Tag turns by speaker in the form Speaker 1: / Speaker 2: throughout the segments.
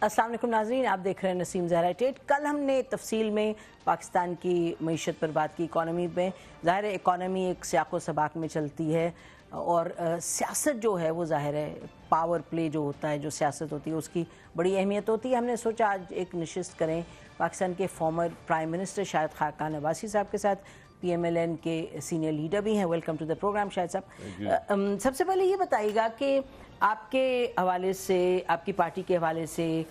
Speaker 1: السلام علیکم ناظرین، آپ دیکھ رہے ہیں نسیم زہرا ٹیٹ۔ کل ہم نے تفصیل میں پاکستان کی معیشت پر بات کی، اکانومی میں۔ ظاہر ہے اکانومی ایک سیاق و سباق میں چلتی ہے اور سیاست جو ہے وہ ظاہر ہے پاور پلے جو ہوتا ہے، جو سیاست ہوتی ہے اس کی بڑی اہمیت ہوتی ہے۔ ہم نے سوچا آج ایک نشست کریں پاکستان کے former prime minister Shahid Khaqan Abbasi صاحب کے ساتھ، پی ایم ایل این کے سینئر لیڈر بھی ہیں۔ ویلکم ٹو دا پروگرام شاہد صاحب۔ سب سے پہلے یہ بتائیے گا کہ آپ کے حوالے سے، آپ کی پارٹی کے حوالے سے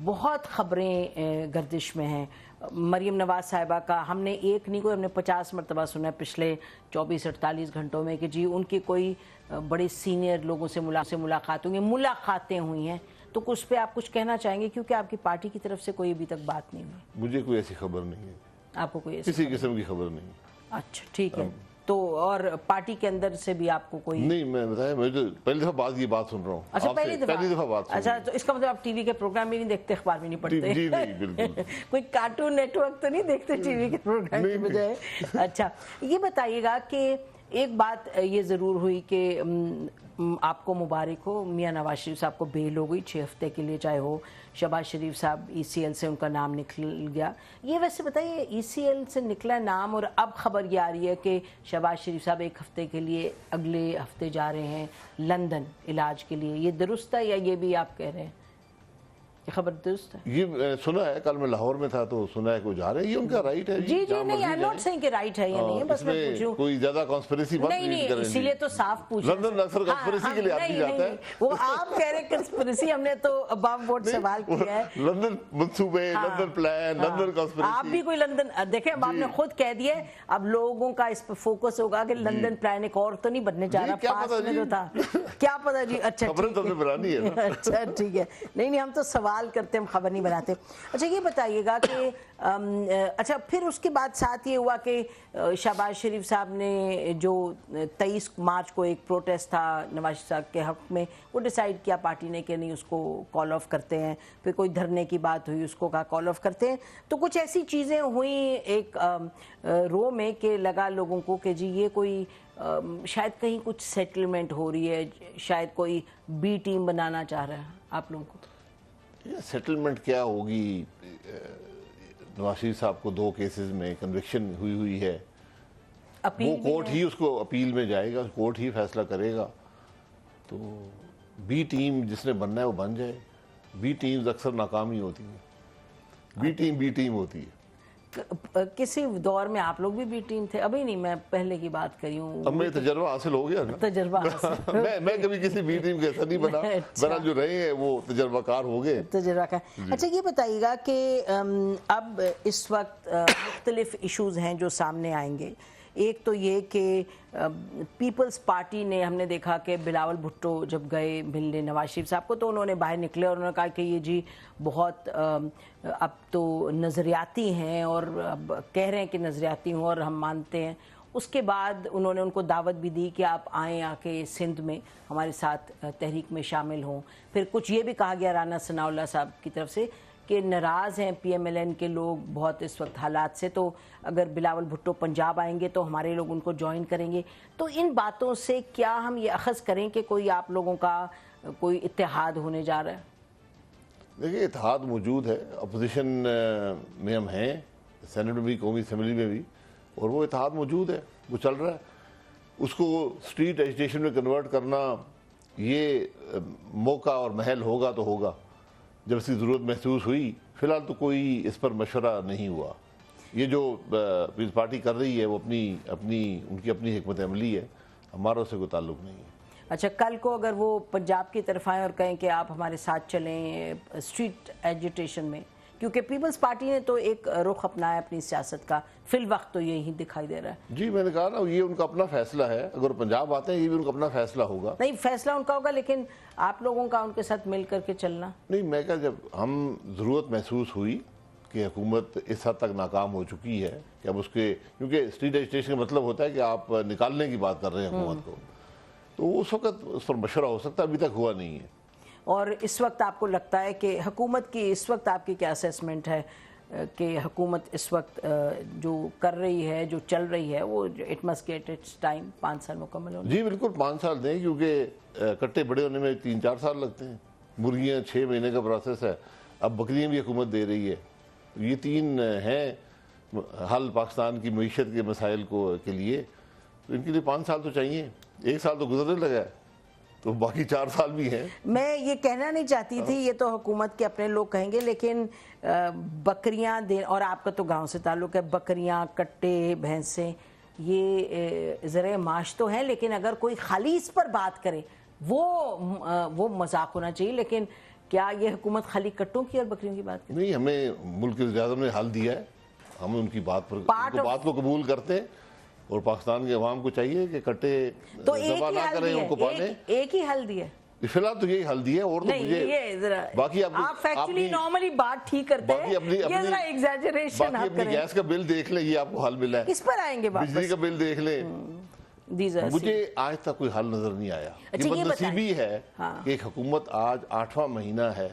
Speaker 1: بہت خبریں گردش میں ہیں۔ مریم نواز صاحبہ کا ہم نے ایک نہیں کوئی، ہم نے 50 مرتبہ سنا ہے پچھلے 24-48 گھنٹوں میں کہ جی ان کی کوئی بڑے سینئر لوگوں سے ملاقات ہوئی، ملاقاتیں ہوئی ہیں۔ تو اس پہ آپ کچھ کہنا چاہیں گے کیونکہ آپ کی پارٹی کی طرف سے کوئی ابھی تک بات نہیں ہوئی؟
Speaker 2: مجھے کوئی ایسی خبر نہیں ہے۔
Speaker 1: آپ کو کوئی ایسی
Speaker 2: کسی قسم کی خبر نہیں؟
Speaker 1: اچھا ٹھیک ہے۔ تو اور پارٹی کے اندر سے بھی آپ کو کوئی
Speaker 2: نہیں؟ میں بتایا، میں تو پہلی دفعہ یہ بات سن رہا ہوں۔
Speaker 1: اچھا پہلی
Speaker 2: دفعہ بات سن رہا ہوں۔
Speaker 1: اچھا، تو اس کا مطلب آپ ٹی وی کے پروگرام بھی نہیں دیکھتے، اخبار بھی نہیں پڑھتے؟
Speaker 2: جی نہیں، بالکل
Speaker 1: کوئی کارٹون نیٹ ورک تو نہیں دیکھتے ٹی وی کے پروگرام کی بجائے؟ اچھا یہ بتائیے گا کہ ایک بات یہ ضرور ہوئی کہ آپ کو مبارک ہو، میاں نواز شریف صاحب کو بیل ہو گئی 6 ہفتے کے لیے، چاہے ہو شہباز شریف صاحب ای سی ایل سے ان کا نام نکل گیا۔ یہ ویسے بتائیے ای سی ایل سے نکلا نام اور اب خبر یہ آ رہی ہے کہ شہباز شریف صاحب 1 ہفتے کے لیے اگلے ہفتے جا رہے ہیں لندن علاج کے لیے، یہ درست ہے یا یہ بھی آپ کہہ رہے ہیں یہ خبر درست ہے؟
Speaker 2: یہ سنا ہے، کل میں لاہور میں تھا تو سنا ہے کہ وہ جا رہے ہیں، یہ ان کا رائٹ ہے۔
Speaker 1: جی نہیں، آئی نوٹ سیئنگ کہ رائٹ ہے یا نہیں ہے، بس میں پوچھوں
Speaker 2: کوئی زیادہ کانسپریسی مت
Speaker 1: نہیں، اسی لیے تو صاف پوچھ
Speaker 2: لندن اکثر کانسپریسی کے لیے آدمی جاتا ہے۔
Speaker 1: وہ آپ کہہ رہے کانسپریسی، ہم نے تو اباؤٹ بورڈ سوال کیا ہے۔
Speaker 2: لندن منصوبے، لندن پلان، لندن کانسپریسی۔
Speaker 1: آپ بھی کوئی لندن دیکھیں، اب آپ نے خود کہہ دیا، اب لوگوں کا اس پہ فوکس ہوگا کہ لندن پلان ایک اور تو نہیں بننے جا رہا، پاس میں جو تھا کیا پتا جی۔ اچھا
Speaker 2: خبریں تو ہمیں بنانی ہے۔
Speaker 1: اچھا ٹھیک ہے، نہیں ہم تو سوال کرتے، ہم خبر نہیں بناتے۔ اچھا یہ بتائیے گا کہ اچھا پھر اس کے بعد ساتھ یہ ہوا کہ شہباز شریف صاحب نے جو 23 مارچ کو ایک پروٹیسٹ تھا نواز شریف صاحب کے حق میں، وہ ڈیسائیڈ کیا پارٹی نے کہ نہیں اس کو کال آف کرتے ہیں۔ پھر کوئی دھرنے کی بات ہوئی، اس کو کہا کال آف کرتے ہیں۔ تو کچھ ایسی چیزیں ہوئیں ایک رو میں کہ لگا لوگوں کو کہ جی یہ کوئی شاید کہیں کچھ سیٹلمنٹ ہو رہی ہے، شاید کوئی بی ٹیم بنانا چاہ رہا ہے آپ لوگوں کو۔
Speaker 2: سیٹلمنٹ کیا ہوگی؟ نواز شریف صاحب کو 2 کیسز میں کنوکشن ہوئی ہے، وہ کورٹ ہی اس کو اپیل میں جائے گا، کورٹ ہی فیصلہ کرے گا۔ تو بی ٹیم جس نے بننا ہے وہ بن جائے۔ بی ٹیمز اکثر ناکامی ہوتی ہیں، بی ٹیم ہوتی ہے۔
Speaker 1: کسی دور میں آپ لوگ بھی بی ٹیم تھے؟ ابھی نہیں، میں پہلے کی بات کری ہوں۔
Speaker 2: اب میں تجربہ حاصل ہو گیا نا،
Speaker 1: تجربہ حاصل
Speaker 2: میں کبھی کسی بی ٹیم کا ایسا نہیں بنا، بنا جو رہے ہیں وہ تجربہ کار ہو گئے۔
Speaker 1: تجربہ کار۔ اچھا یہ بتائیے گا کہ اب اس وقت مختلف ایشوز ہیں جو سامنے آئیں گے۔ ایک تو یہ کہ پیپلز پارٹی نے، ہم نے دیکھا کہ بلاول بھٹو جب گئے ملنے نواز شریف صاحب کو تو انہوں نے باہر نکلے اور انہوں نے کہا کہ یہ جی بہت اب تو نظریاتی ہیں، اور اب کہہ رہے ہیں کہ نظریاتی ہوں اور ہم مانتے ہیں۔ اس کے بعد انہوں نے ان کو دعوت بھی دی کہ آپ آئیں، آ کے سندھ میں ہمارے ساتھ تحریک میں شامل ہوں۔ پھر کچھ یہ بھی کہا گیا رانا ثناء اللہ صاحب کی طرف سے کہ ناراض ہیں پی ایم ایل این کے لوگ بہت اس وقت حالات سے، تو اگر بلاول بھٹو پنجاب آئیں گے تو ہمارے لوگ ان کو جوائن کریں گے۔ تو ان باتوں سے کیا ہم یہ اخذ کریں کہ کوئی آپ لوگوں کا کوئی اتحاد ہونے جا رہا ہے؟
Speaker 2: دیکھیے اتحاد موجود ہے، اپوزیشن میں ہم ہیں، سینٹ میں بھی، قومی اسمبلی میں بھی، اور وہ اتحاد موجود ہے، وہ چل رہا ہے۔ اس کو اسٹریٹ ایجیٹیشن میں کنورٹ کرنا یہ موقع اور محل ہوگا تو ہوگا جب اس کی ضرورت محسوس ہوئی۔ فی الحال تو کوئی اس پر مشورہ نہیں ہوا۔ یہ جو پیپلز پارٹی کر رہی ہے وہ ان کی اپنی حکمت عملی ہے، ہمارا اس سے کوئی تعلق نہیں ہے۔
Speaker 1: اچھا کل کو اگر وہ پنجاب کی طرف آئیں اور کہیں کہ آپ ہمارے ساتھ چلیں اسٹریٹ ایجیٹیشن میں، کیونکہ پیپلز پارٹی نے تو ایک رخ اپنایا اپنی سیاست کا، فی الوقت تو یہی دکھائی دے رہا ہے۔
Speaker 2: جی میں نے کہا نا، یہ ان کا اپنا فیصلہ ہے، اگر پنجاب آتے ہیں یہ بھی ان کا اپنا فیصلہ ہوگا۔
Speaker 1: نہیں فیصلہ ان کا ہوگا، لیکن آپ لوگوں کا ان کے ساتھ مل کر کے چلنا؟
Speaker 2: نہیں، میں کہا جب ہم ضرورت محسوس ہوئی کہ حکومت اس حد تک ناکام ہو چکی ہے کہ اب اس کے، کیونکہ اسٹریٹ ایجیٹیشن کا مطلب ہوتا ہے کہ آپ نکالنے کی بات کر رہے ہیں حکومت کو، تو اس وقت اس پر مشورہ ہو سکتا ہے، ابھی تک ہوا نہیں ہے۔
Speaker 1: اور اس وقت آپ کو لگتا ہے کہ حکومت کی اس وقت آپ کی کیا اسیسمنٹ ہے کہ حکومت اس وقت جو کر رہی ہے، جو چل رہی ہے، وہ it must get its time, 5 سال مکمل ہونے؟
Speaker 2: جی بالکل 5 سال دیں، کیونکہ کٹے بڑے ہونے میں 3-4 سال لگتے ہیں، مرغیاں 6 مہینے کا پروسیس ہے، اب بکریاں بھی حکومت دے رہی ہے. یہ 3 ہیں حل پاکستان کی معیشت کے مسائل کے لیے. تو ان کے لیے 5 سال تو چاہیے. 1 سال تو گزرنے لگا ہے, تو باقی 4 سال بھی ہیں.
Speaker 1: میں یہ کہنا نہیں چاہتی تھی, یہ تو حکومت کے اپنے لوگ کہیں گے, لیکن بکریاں اور آپ کا تو گاؤں سے تعلق ہے, بکریاں, کٹے, بھینسیں, یہ ذرائع معاش تو ہیں, لیکن اگر کوئی خالیص پر بات کرے وہ مذاق ہونا چاہیے. لیکن کیا یہ حکومت خالی کٹوں کی اور بکریوں کی بات کرے؟
Speaker 2: نہیں, ہمیں ملک کے وزیر اعظم نے حل دیا ہے, ہم ان کی بات کو قبول کرتے ہیں, اور پاکستان کے عوام کو چاہیے کہ کٹے ذبح نہ کریں, ان کو پالیں.
Speaker 1: ایک ہی حل دیا
Speaker 2: فی الحال تو یہی حل دیا ہے. اور تو مجھے باقی
Speaker 1: آپ فیکچولی نارملی بات ٹھیک کرتے ہیں, یہ ذرا ایگزیجریشن آپ کریں.
Speaker 2: گیس کا بل دیکھ لیں, یہ آپ کو حل ملا ہے.
Speaker 1: اس پر آئیں گے,
Speaker 2: بجلی کا بل دیکھ لیں. مجھے آج تک کوئی حل نظر نہیں آیا. یہ بدنصیبی ہے کہ ایک حکومت آج 8واں مہینہ ہے,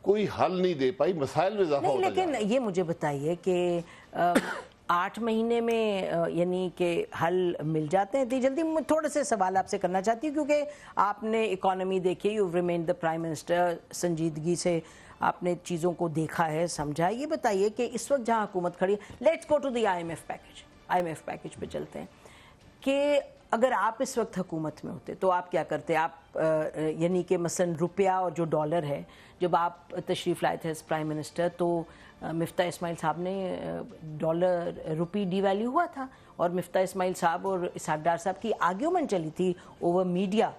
Speaker 2: کوئی حل نہیں دے پائی, مسائل میں اضافہ ہوتا جا رہا ہے.
Speaker 1: لیکن یہ مجھے بتائیے کہ 8 مہینے میں یعنی کہ حل مل جاتے ہیں اتنی جلدی؟ تھوڑے سے سوال آپ سے کرنا چاہتی ہوں, کیونکہ آپ نے اکانومی دیکھی, you remain the prime minister, سنجیدگی سے آپ نے چیزوں کو دیکھا ہے, سمجھا. یہ بتائیے کہ اس وقت جہاں حکومت کھڑی ہے, let's go to the I M F package پہ چلتے ہیں, کہ اگر آپ اس وقت حکومت میں ہوتے تو آپ کیا کرتے؟ آپ یعنی کہ مثلا روپیہ اور جو ڈالر ہے, جب آپ تشریف لائے تھے پرائم منسٹر, تو مفتاح اسماعیل صاحب نے ڈالر روپی ڈی ویلیو ہوا تھا, اور مفتاح اسماعیل صاحب اور اسحاق ڈار صاحب کی آرگیومنٹ چلی تھی اوور میڈیا.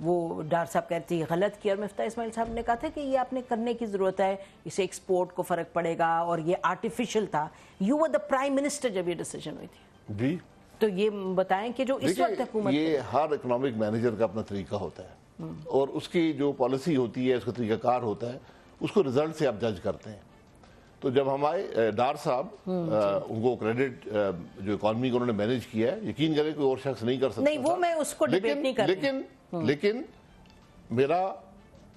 Speaker 1: وہ ڈار صاحب کہتے ہیں غلط کیا, اور مفتاح اسماعیل صاحب نے کہا تھا کہ یہ آپ نے کرنے کی ضرورت ہے, اسے ایکسپورٹ کو فرق پڑے گا, اور یہ آرٹیفیشل تھا. You were the prime minister جب یہ ڈیسیجن ہوئی تھی.
Speaker 2: جی,
Speaker 1: تو یہ بتائیں کہ جو اس وقت حکومت,
Speaker 2: یہ ہر اکنامک مینیجر کا اپنا طریقہ ہوتا ہے, اور اس کی جو پالیسی ہوتی ہے, اس کا طریقہ کار ہوتا ہے, اس کو رزلٹ سے آپ جج کرتے ہیں. تو جب ہمارے ڈار صاحب, ان کو کریڈٹ جو اکانومی کو انہوں نے مینیج کیا ہے, یقین کریں کوئی اور شخص نہیں کر سکتا.
Speaker 1: نہیں, وہ میں اس کو ڈیبیٹ نہیں کر رہی.
Speaker 2: لیکن میرا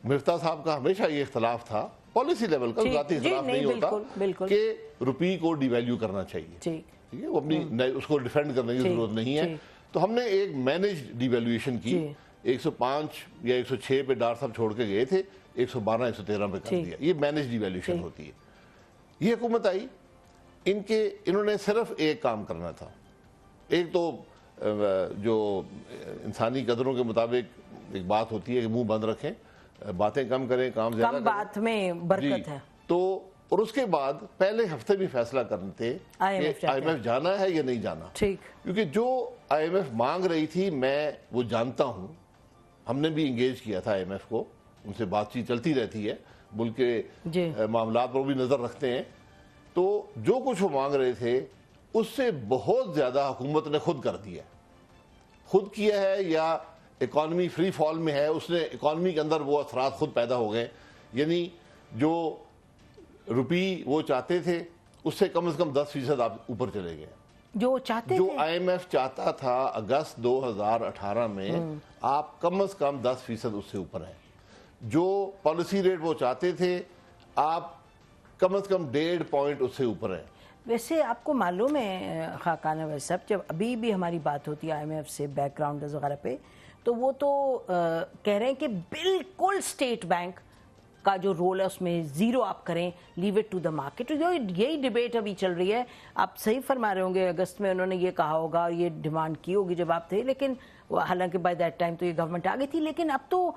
Speaker 2: مفتاح صاحب کا ہمیشہ یہ اختلاف تھا, پالیسی لیول کا ذاتی اختلاف نہیں ہوتا, کہ روپی کو ڈی ویلیو کرنا چاہیے. ٹھیک ہے, وہ اپنی اس کو ڈیفینڈ کرنے کی ضرورت نہیں ہے. تو ہم نے ایک مینیج ڈی ویلیویشن کی, 105 یا 106 پہ ڈار صاحب چھوڑ کے گئے تھے, 112 113 پہ کر دیا. یہ مینیج ڈی ویلیویشن ہوتی ہے. یہ حکومت آئی, انہوں نے صرف ایک کام کرنا تھا. ایک تو جو انسانی قدروں کے مطابق ایک بات ہوتی ہے کہ منہ بند رکھیں, باتیں کم کریں, کام زیادہ کریں,
Speaker 1: کم بات میں برکت ہے.
Speaker 2: تو اور اس کے بعد پہلے ہفتے بھی فیصلہ کرتے کہ آئی ایم ایف جانا ہے یا نہیں جانا. کیونکہ جو آئی ایم ایف مانگ رہی تھی, میں وہ جانتا ہوں, ہم نے بھی انگیج کیا تھا آئی ایم ایف کو, ان سے بات چیت چلتی رہتی ہے, ملک کے معاملات پر بھی نظر رکھتے ہیں. تو جو کچھ وہ مانگ رہے تھے اس سے بہت زیادہ حکومت نے خود کر دیا. خود کیا ہے یا اکانومی فری فال میں ہے, اس نے اکانومی کے اندر وہ اثرات خود پیدا ہو گئے. یعنی جو روپی وہ چاہتے تھے اس سے کم از کم 10% آپ اوپر چلے گئے. جو آئی ایم ایف چاہتا تھا اگست 2018 میں, آپ کم از کم 10% اس سے اوپر ہیں. جو پالیسی ریٹ وہ چاہتے تھے, آپ کم از کم 1.5 پوائنٹ اس سے اوپر ہیں.
Speaker 1: ویسے آپ کو معلوم ہے خاقانہ ویس صاحب, جب ابھی بھی ہماری بات ہوتی ہے آئی ایم ایف سے بیک گراؤنڈرز وغیرہ پہ, تو وہ تو کہہ رہے ہیں کہ بالکل اسٹیٹ بینک کا جو رول ہے اس میں زیرو آپ کریں, leave it to the market. یہی ڈیبیٹ ابھی چل رہی ہے. آپ صحیح فرما رہے ہوں گے, اگست میں انہوں نے یہ کہا ہوگا, یہ ڈیمانڈ کی ہوگی جب آپ تھے, لیکن حالانکہ بائی دیٹ ٹائم تو یہ گورنمنٹ آ گئی تھی, لیکن اب تو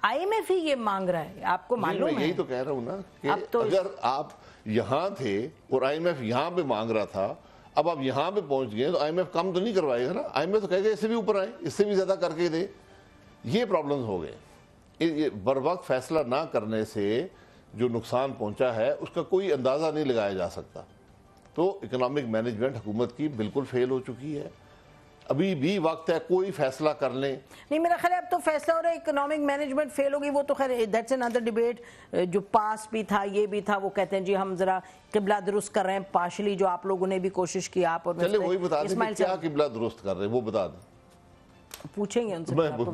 Speaker 1: آئی ایم ایف ہی یہ مانگ رہا ہے. آپ کو معلوم ہے,
Speaker 2: میں یہی تو کہہ رہا ہوں نا کہ اگر آپ یہاں تھے اور آئی ایم ایف یہاں پہ مانگ رہا تھا, اب آپ یہاں پہ پہنچ گئے, تو آئی ایم ایف کم تو نہیں کروائے گا نا. آئی ایم ایف تو کہے گا اس سے بھی اوپر آئے, اس سے بھی زیادہ کر کے دے. یہ پرابلمز ہو گئے. بر وقت فیصلہ نہ کرنے سے جو نقصان پہنچا ہے اس کا کوئی اندازہ نہیں لگایا جا سکتا. تو اکنامک مینجمنٹ حکومت کی بالکل فیل ہو چکی ہے. ابھی بھی وقت ہے, کوئی فیصلہ کر لیں. نہیں,
Speaker 1: میرا خیال ہے اب تو فیصلہ ہو رہا ہے, اکنامک مینجمنٹ فیل ہوگی, وہ تو خیر دیٹس انادر ڈیبیٹ. جو پاس بھی تھا یہ بھی تھا, وہ کہتے ہیں جی ہم ذرا قبلہ درست کر رہے ہیں پارشلی, جو آپ لوگوں نے بھی کوشش کی. آپ اور
Speaker 2: چلے وہی بتا دیں کہ کیا قبلہ درست کر رہے ہیں, وہ بتا دیں.
Speaker 1: پوچھیں گے ان سے, آپ کو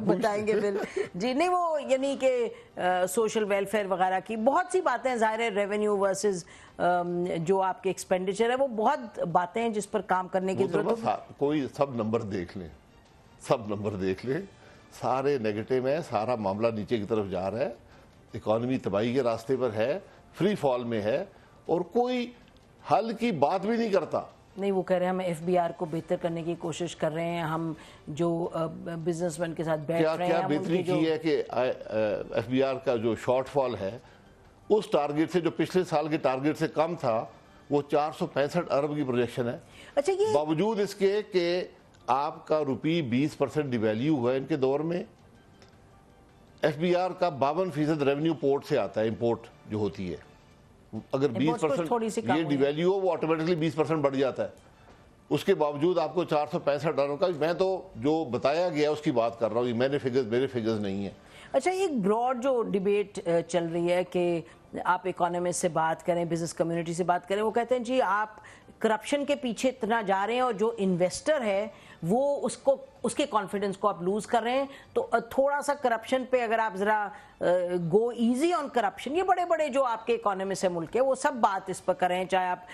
Speaker 1: بتائیں گے پھر. جی نہیں, وہ یعنی کہ سوشل ویلفیئر وغیرہ کی بہت سی باتیں, ظاہر ہے ریونیو ورسز جو آپ کے ایکسپینڈیچر ہے, وہ بہت باتیں ہیں جس پر کام کرنے کی ضرورت ہے.
Speaker 2: کوئی سب نمبر دیکھ لیں, سارے نیگیٹو ہیں, سارا معاملہ نیچے کی طرف جا رہا ہے. اکانومی تباہی کے راستے پر ہے, فری فال میں ہے, اور کوئی حل کی بات بھی نہیں کرتا.
Speaker 1: نہیں, وہ کہہ رہے ہیں ہم ایف بی آر کو بہتر کرنے کی کوشش کر رہے ہیں, ہم جو بزنس مین کے ساتھ بیٹھ رہے ہیں.
Speaker 2: کیا بہتری کی ہے کہ ایف بی آر کا جو شارٹ فال ہے اس ٹارگٹ سے, جو پچھلے سال کے ٹارگٹ سے کم تھا, وہ 465 ارب کی پروجیکشن ہے.
Speaker 1: اچھا, یہ
Speaker 2: باوجود اس کے کہ آپ کا روپی 20% ڈیویلیو ہوا ہے ان کے دور میں. ایف بی آر کا 52% ریونیو پورٹ سے آتا ہے, امپورٹ جو ہوتی ہے. اگر 20% یہ ڈیویلیو ہو, وہ آٹومیٹکلی 20% بڑھ جاتا ہے. اس کے باوجود آپ کو 465 ارب کا, میں تو جو بتایا گیا اس کی بات کر رہا ہوں, میرے فگرز نہیں ہیں.
Speaker 1: اچھا, ایک براڈ جو ڈیبیٹ چل رہی ہے کہ آپ اکانومسٹ سے بات کریں, بزنس کمیونٹی سے بات کریں, وہ کہتے ہیں جی آپ کرپشن کے پیچھے اتنا جا رہے ہیں اور جو انویسٹر ہے وہ اس کے کانفیڈنس کو آپ لوز کر رہے ہیں. تو تھوڑا سا کرپشن پہ اگر آپ ذرا گو ایزی آن کرپشن, یہ بڑے بڑے جو آپ کے اکانومسٹ ملک ہے وہ سب بات اس پر کریں, چاہے آپ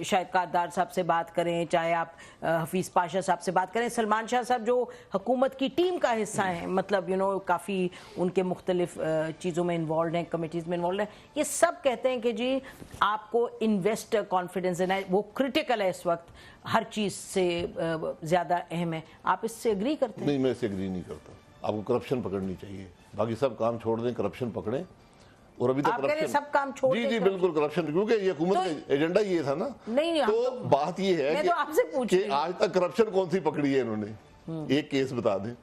Speaker 1: شاہد کاردار صاحب سے بات کریں, چاہے آپ حفیظ پاشا صاحب سے بات کریں, سلمان شاہ صاحب جو حکومت کی ٹیم کا حصہ ہیں, مطلب کافی ان کے مختلف چیزوں میں انوالوڈ ہیں, کمیٹیز میں انوالوڈ ہیں, یہ سب کہتے ہیں کہ جی آپ کو انویسٹر کانفیڈنس دینا ہے, وہ کرٹیکل ہے اس وقت, ہر چیز سے زیادہ اہم ہے. آپ اس سے اگری کرتے ہیں؟
Speaker 2: نہیں, میں اس سے اگری نہیں کرتا. آپ کو کرپشن پکڑنی چاہیے, باقی سب کام چھوڑ دیں, کرپشن پکڑیں. اور ابھی تو
Speaker 1: کرپشن سب کام چھوڑ دیں.
Speaker 2: جی بالکل کرپشن, کیونکہ یہ حکومت کا ایجنڈا یہ تھا نا.
Speaker 1: نہیں,
Speaker 2: تو بات یہ ہے کہ آج تک کرپشن کون سی پکڑی ہے انہوں نے, ایک کیس بتا دیں.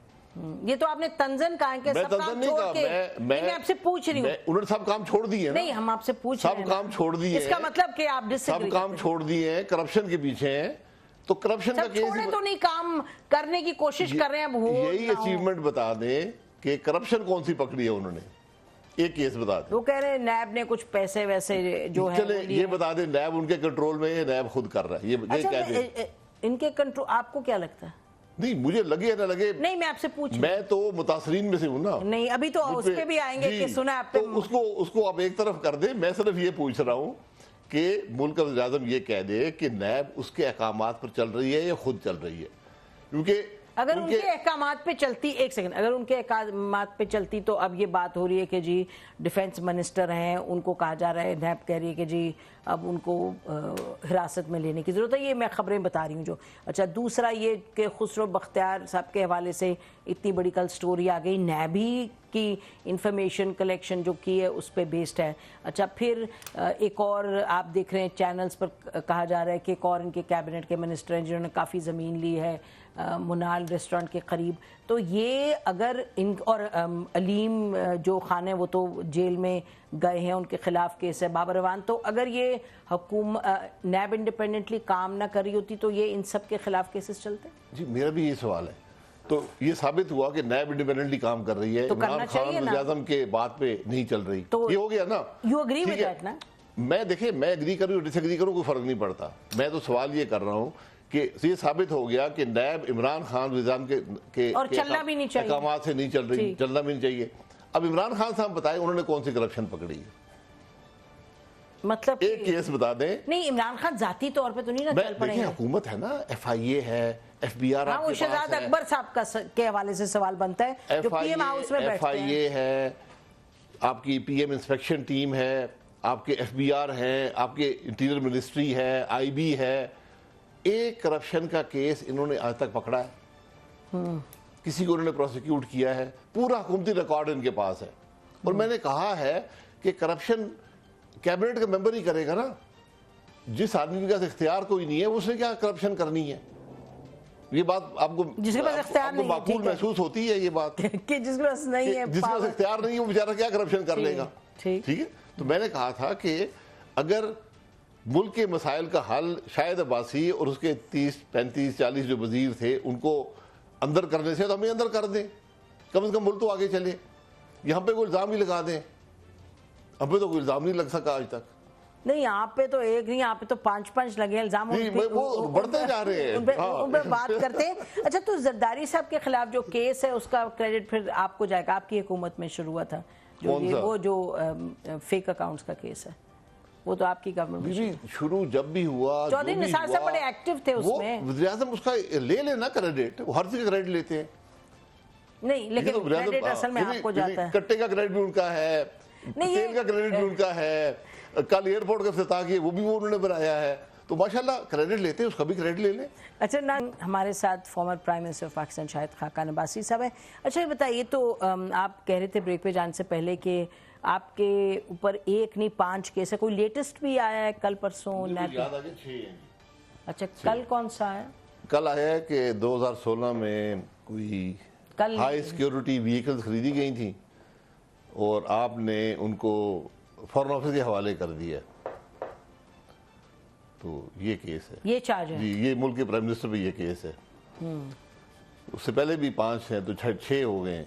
Speaker 1: یہ تو آپ نے تنزن کہا ہے کہ سب کام چھوڑ کے, میں آپ سے پوچھ رہی ہوں,
Speaker 2: انہوں نے سب کام چھوڑ دیے.
Speaker 1: نہیں, ہم آپ سے پوچھ رہے ہیں
Speaker 2: سب کام چھوڑ دیے,
Speaker 1: اس کا مطلب کہ آپ
Speaker 2: سب کام چھوڑ دیے ہیں, کرپشن کے پیچھے ہیں. تو کرپشن کا کیس
Speaker 1: تو نہیں, کام کرنے کی کوشش کر رہے ہیں.
Speaker 2: یہی اچیومنٹ بتا دیں کہ کرپشن کون سی پکڑی ہے انہوں نے, ایک کیس بتا دیں.
Speaker 1: وہ کہہ رہے ہیں نیب نے کچھ پیسے ویسے جو ہے,
Speaker 2: چلے یہ بتا دیں نیب ان کے کنٹرول میں ہے, نیب خود کر رہا ہے, یہ کہہ دیں.
Speaker 1: ان کے کنٹرول, آپ کو کیا لگتا ہے؟
Speaker 2: نہیں, مجھے لگے نہ لگے,
Speaker 1: نہیں, میں آپ سے پوچھ,
Speaker 2: میں تو متاثرین میں سے ہوں نا.
Speaker 1: نہیں, ابھی تو اس پہ بھی آئیں گے کہ سنا آپ پہ,
Speaker 2: اس کو آپ ایک طرف کر دیں. میں صرف یہ پوچھ رہا ہوں کہ ملک کا وزیر اعظم یہ کہہ دے کہ نیب اس کے احکامات پر چل رہی ہے یا خود چل رہی ہے. کیونکہ
Speaker 1: اگر ان کے احکامات پہ چلتی, ایک سیکنڈ, اگر ان کے احکامات پہ چلتی تو اب یہ بات ہو رہی ہے کہ جی ڈیفنس منسٹر ہیں, ان کو کہا جا رہا ہے, نیب کہہ رہی ہے کہ جی اب ان کو حراست میں لینے کی ضرورت ہے. یہ میں خبریں بتا رہی ہوں جو. اچھا, دوسرا یہ کہ خسرو بختیار صاحب کے حوالے سے اتنی بڑی کل سٹوری آ گئی, نیب ہی کی انفارمیشن کلیکشن جو کی ہے اس پہ بیسڈ ہے. اچھا, پھر ایک اور آپ دیکھ رہے ہیں چینلز پر کہا جا رہا ہے کہ ایک اور ان کے کیبنٹ کے منسٹر ہیں جنہوں نے کافی زمین لی ہے منال ریسٹورنٹ کے قریب. تو یہ اگر ان, اور علیم جو خان ہے وہ تو جیل میں گئے ہیں, ان کے خلاف کیس ہے, بابر اعوان. تو اگر یہ نیب انڈیپینڈنٹلی کام نہ کری ہوتی تو یہ ان سب کے خلاف کیسز چلتے؟
Speaker 2: جی میرا بھی یہ سوال ہے. تو یہ ثابت ہوا کہ نیب انڈیپینڈنٹلی کام کر رہی ہے, عمران خان وزیر اعظم کے بات پہ نہیں چل رہی. یہ ہو گیا نا,
Speaker 1: یو اگری ود دیٹ نا.
Speaker 2: میں دیکھیں, میں اگری کروں ڈس ایگری کروں, کوئی فرق نہیں پڑتا. میں تو سوال یہ کر رہا ہوں کہ یہ ثابت ہو گیا کہ نیب عمران خان وزیر اعظم کے احکامات سے نہیں چل رہی, چلنا بھی نہیں چاہیے. اب عمران خان صاحب بتائیں انہوں نے کون سی کرپشن پکڑی ہے,
Speaker 1: مطلب
Speaker 2: ایک کیس بتا دیں.
Speaker 1: نہیں, عمران خان ذاتی طور پہ تو نہیں نہ چل پڑے گا.
Speaker 2: حکومت ہے نا, ایف آئی اے ہے, ایف بی آر,
Speaker 1: وہ شہزاد اکبر صاحب کے حوالے سے سوال بنتا ہے جو پی ایم ہاؤس میں بیٹھتے ہیں.
Speaker 2: ایف آئی اے ہے, آپ کی پی ایم انسپیکشن ٹیم ہے, آپ کے ایف بی آر ہیں, آپ کے انٹیریئر منسٹری ہے, آئی بی ہے. ایک کرپشن کا کیس انہوں نے آج تک پکڑا ہے, کسی کو انہوں نے پروسیکیوٹ کیا ہے, پورا حکومتی ریکارڈ ان کے پاس ہے. اور میں نے کہا ہے کہ کرپشن کیبنٹ کا ممبر ہی کرے گا نا, جس آدمی کے پاس اختیار کوئی نہیں ہے اس نے کیا کرپشن کرنی ہے. یہ بات آپ کو معقول محسوس ہوتی ہے یہ بات
Speaker 1: کہ جس کے پاس نہیں ہے,
Speaker 2: جس کے پاس اختیار نہیں ہے وہ بیچارہ کیا کرپشن کر لے گا. ٹھیک ہے, تو میں نے کہا تھا کہ اگر ملک کے مسائل کا حل شاہد عباسی اور اس کے 30 35 40 جو وزیر تھے ان کو اندر کرنے سے, تو ہمیں اندر کر دیں, کم از کم ملک تو آگے چلے. یہاں پہ کوئی الزام ہی لگا دیں, ہم پہ تو کوئی الزام نہیں لگ سکا آج تک.
Speaker 1: نہیں, آپ پہ تو ایک نہیں, آپ پہ تو 5 لگے الزام,
Speaker 2: وہ بڑھتے جا رہے ہیں,
Speaker 1: ان پہ بات کرتے ہیں. اچھا, تو زرداری صاحب کے خلاف جو کیس ہے اس کا کریڈٹ پھر آپ کو جائے گا, آپ کی حکومت میں شروع ہوا تھا وہ جو فیک اکاؤنٹس کا کیس ہے, وہ تو آپ کی گورنمنٹ میں
Speaker 2: شروع جب بھی ہوا,
Speaker 1: چودھری نثار صاحب بڑے ایکٹیو تھے اس میں.
Speaker 2: وزیر اعظم اس کا لے لینا کریڈٹ, وہ ہر چیز کا کریڈٹ لیتے ہیں.
Speaker 1: نہیں لیکن کریڈٹ اصل میں آپ کو جاتا ہے.
Speaker 2: کٹے کا کریڈٹ بھی ان کا ہے, تیل کا کریڈٹ بھی ان کا ہے, کل ایئرپورٹ کا افتتاح کیا وہ بھی وہ انہوں نے بنایا ہے, تو ماشاءاللہ کریڈٹ لیتے ہیں, اس کا بھی کریڈٹ لے لیں.
Speaker 1: اچھا نا, ہمارے ساتھ former prime minister Pakistan Shahid Khaqan Abbasi صاحب ہیں. اچھا یہ بتائیے, تو آپ کہہ رہے تھے بریک پہ جانے سے پہلے کہ آپ کے اوپر 1 نہیں 5 کیس ہے, کوئی لیٹسٹ بھی آیا ہے کل پرسوں؟
Speaker 2: یاد آ گیا 6 ہیں.
Speaker 1: اچھا کل کون سا آیا؟
Speaker 2: کل آیا ہے کہ 2016 میں کوئی ہائی سیکیورٹی وہیکلز خریدی گئی تھیں اور آپ نے ان کو فارن آفس کے حوالے کر دیا, تو یہ کیس ہے,
Speaker 1: یہ چارج ہے
Speaker 2: جی, یہ ملک کے پرائم منسٹر پہ یہ کیس ہے. اس سے پہلے بھی 5 ہیں, تو 6 ہو گئے ہیں.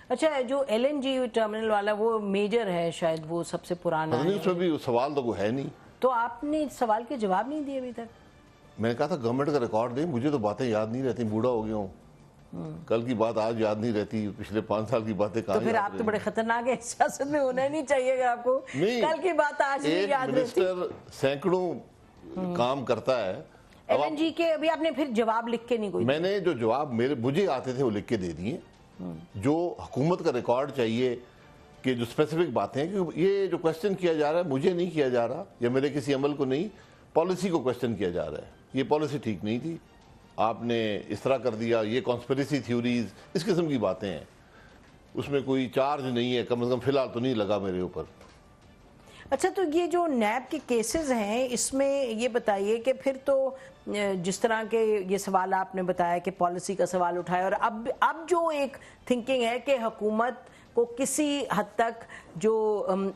Speaker 1: اچھا جو LNG ٹرمینل والا وہ میجر ہے شاید, وہ سب سے پرانا ہے,
Speaker 2: اس میں بھی سوال تو کوئی ہے نہیں.
Speaker 1: تو آپ نے سوال کے جواب نہیں دیے ابھی تک؟
Speaker 2: میں نے کہا تھا گورنمنٹ کا ریکارڈ دیں, مجھے تو باتیں یاد نہیں رہتی, بوڑھا ہو گیا ہوں, کل کی بات آج یاد نہیں رہتی, پچھلے 5 سال کی باتیں کہاں.
Speaker 1: تو پھر آپ تو بڑے خطرناک ہیں, سیاست میں ہونا ہی نہیں چاہیے اگر آپ کو کل کی بات آج نہیں یاد رہتی.
Speaker 2: ایک منسٹر سینکڑوں کام کرتا ہے.
Speaker 1: LNG کے ابھی آپ نے پھر جواب لکھ کے نہیں کوئی؟
Speaker 2: میں نے جو جواب مجھے آتے تھے وہ لکھ کے دے دیے. جو حکومت کا ریکارڈ چاہیے کہ جو اسپیسیفک باتیں ہیں, کہ یہ جو کوشچن کیا جا رہا ہے مجھے نہیں کیا جا رہا, یا میرے کسی عمل کو نہیں, پالیسی کو کوشچن کیا جا رہا ہے, یہ پالیسی ٹھیک نہیں تھی, آپ نے اس طرح کر دیا, یہ کانسپریسی تھیوریز, اس قسم کی باتیں ہیں. اس میں کوئی چارج نہیں ہے, کم از کم فی الحال تو نہیں لگا میرے اوپر.
Speaker 1: اچھا تو یہ جو نیب کے کیسز ہیں, اس میں یہ بتائیے کہ پھر تو جس طرح کے یہ سوال آپ نے بتایا کہ پالیسی کا سوال اٹھایا, اور اب جو ایک تھنکنگ ہے کہ حکومت کو کسی حد تک جو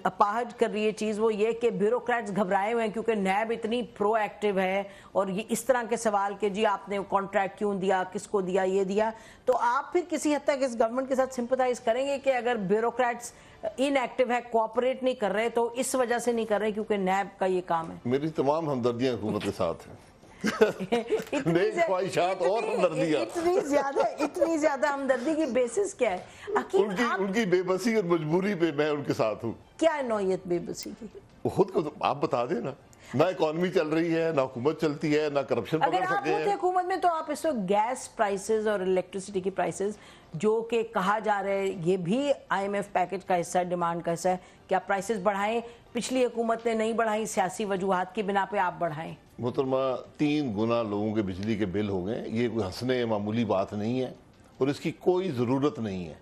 Speaker 1: اپاہج کر رہی ہے چیز, وہ یہ کہ بیوروکریٹس گھبرائے ہوئے ہیں کیونکہ نیب اتنی پرو ایکٹیو ہے, اور یہ اس طرح کے سوال کہ جی آپ نے کانٹریکٹ کیوں دیا, کس کو دیا, یہ دیا. تو آپ پھر کسی حد تک اس گورنمنٹ کے ساتھ سمپتھائز کریں گے کہ اگر بیوروکریٹس ان ایکٹیو ہے, کوآپریٹ نہیں کر رہے, تو اس وجہ سے نہیں کر رہے کیونکہ نیب کا یہ کام ہے؟
Speaker 2: میری تمام ہمدردیاں حکومت کے ساتھ ہیں. نیک خواہشات اور ہمدردیاں.
Speaker 1: اتنی زیادہ ہمدردی کی بیسس کیا ہے؟
Speaker 2: ان کی بے بسی اور مجبوری پہ میں ان کے ساتھ ہوں.
Speaker 1: کیا ہے نوعیت بے بسی کی؟
Speaker 2: خود کو آپ بتا دیں نا, نہ اکانومی چل رہی ہے, نہ حکومت چلتی ہے, نہ کرپشن پکڑ سکے.
Speaker 1: اگر آپ ہوتے حکومت میں تو آپ اس وقت گیس پرائسز اور الیکٹریسٹی کی پرائسز, جو کہ کہا جا رہا ہے یہ بھی IMF پیکج کا حصہ ہے, ڈیمانڈ کا حصہ ہے, کہ آپ پرائسز بڑھائیں, پچھلی حکومت نے نہیں بڑھائیں, سیاسی وجوہات کی بنا پہ آپ بڑھائیں.
Speaker 2: محترمہ 3 گنا لوگوں کے بجلی کے بل ہو گئے, یہ کوئی ہنسنے معمولی بات نہیں ہے, اور اس کی کوئی ضرورت نہیں ہے.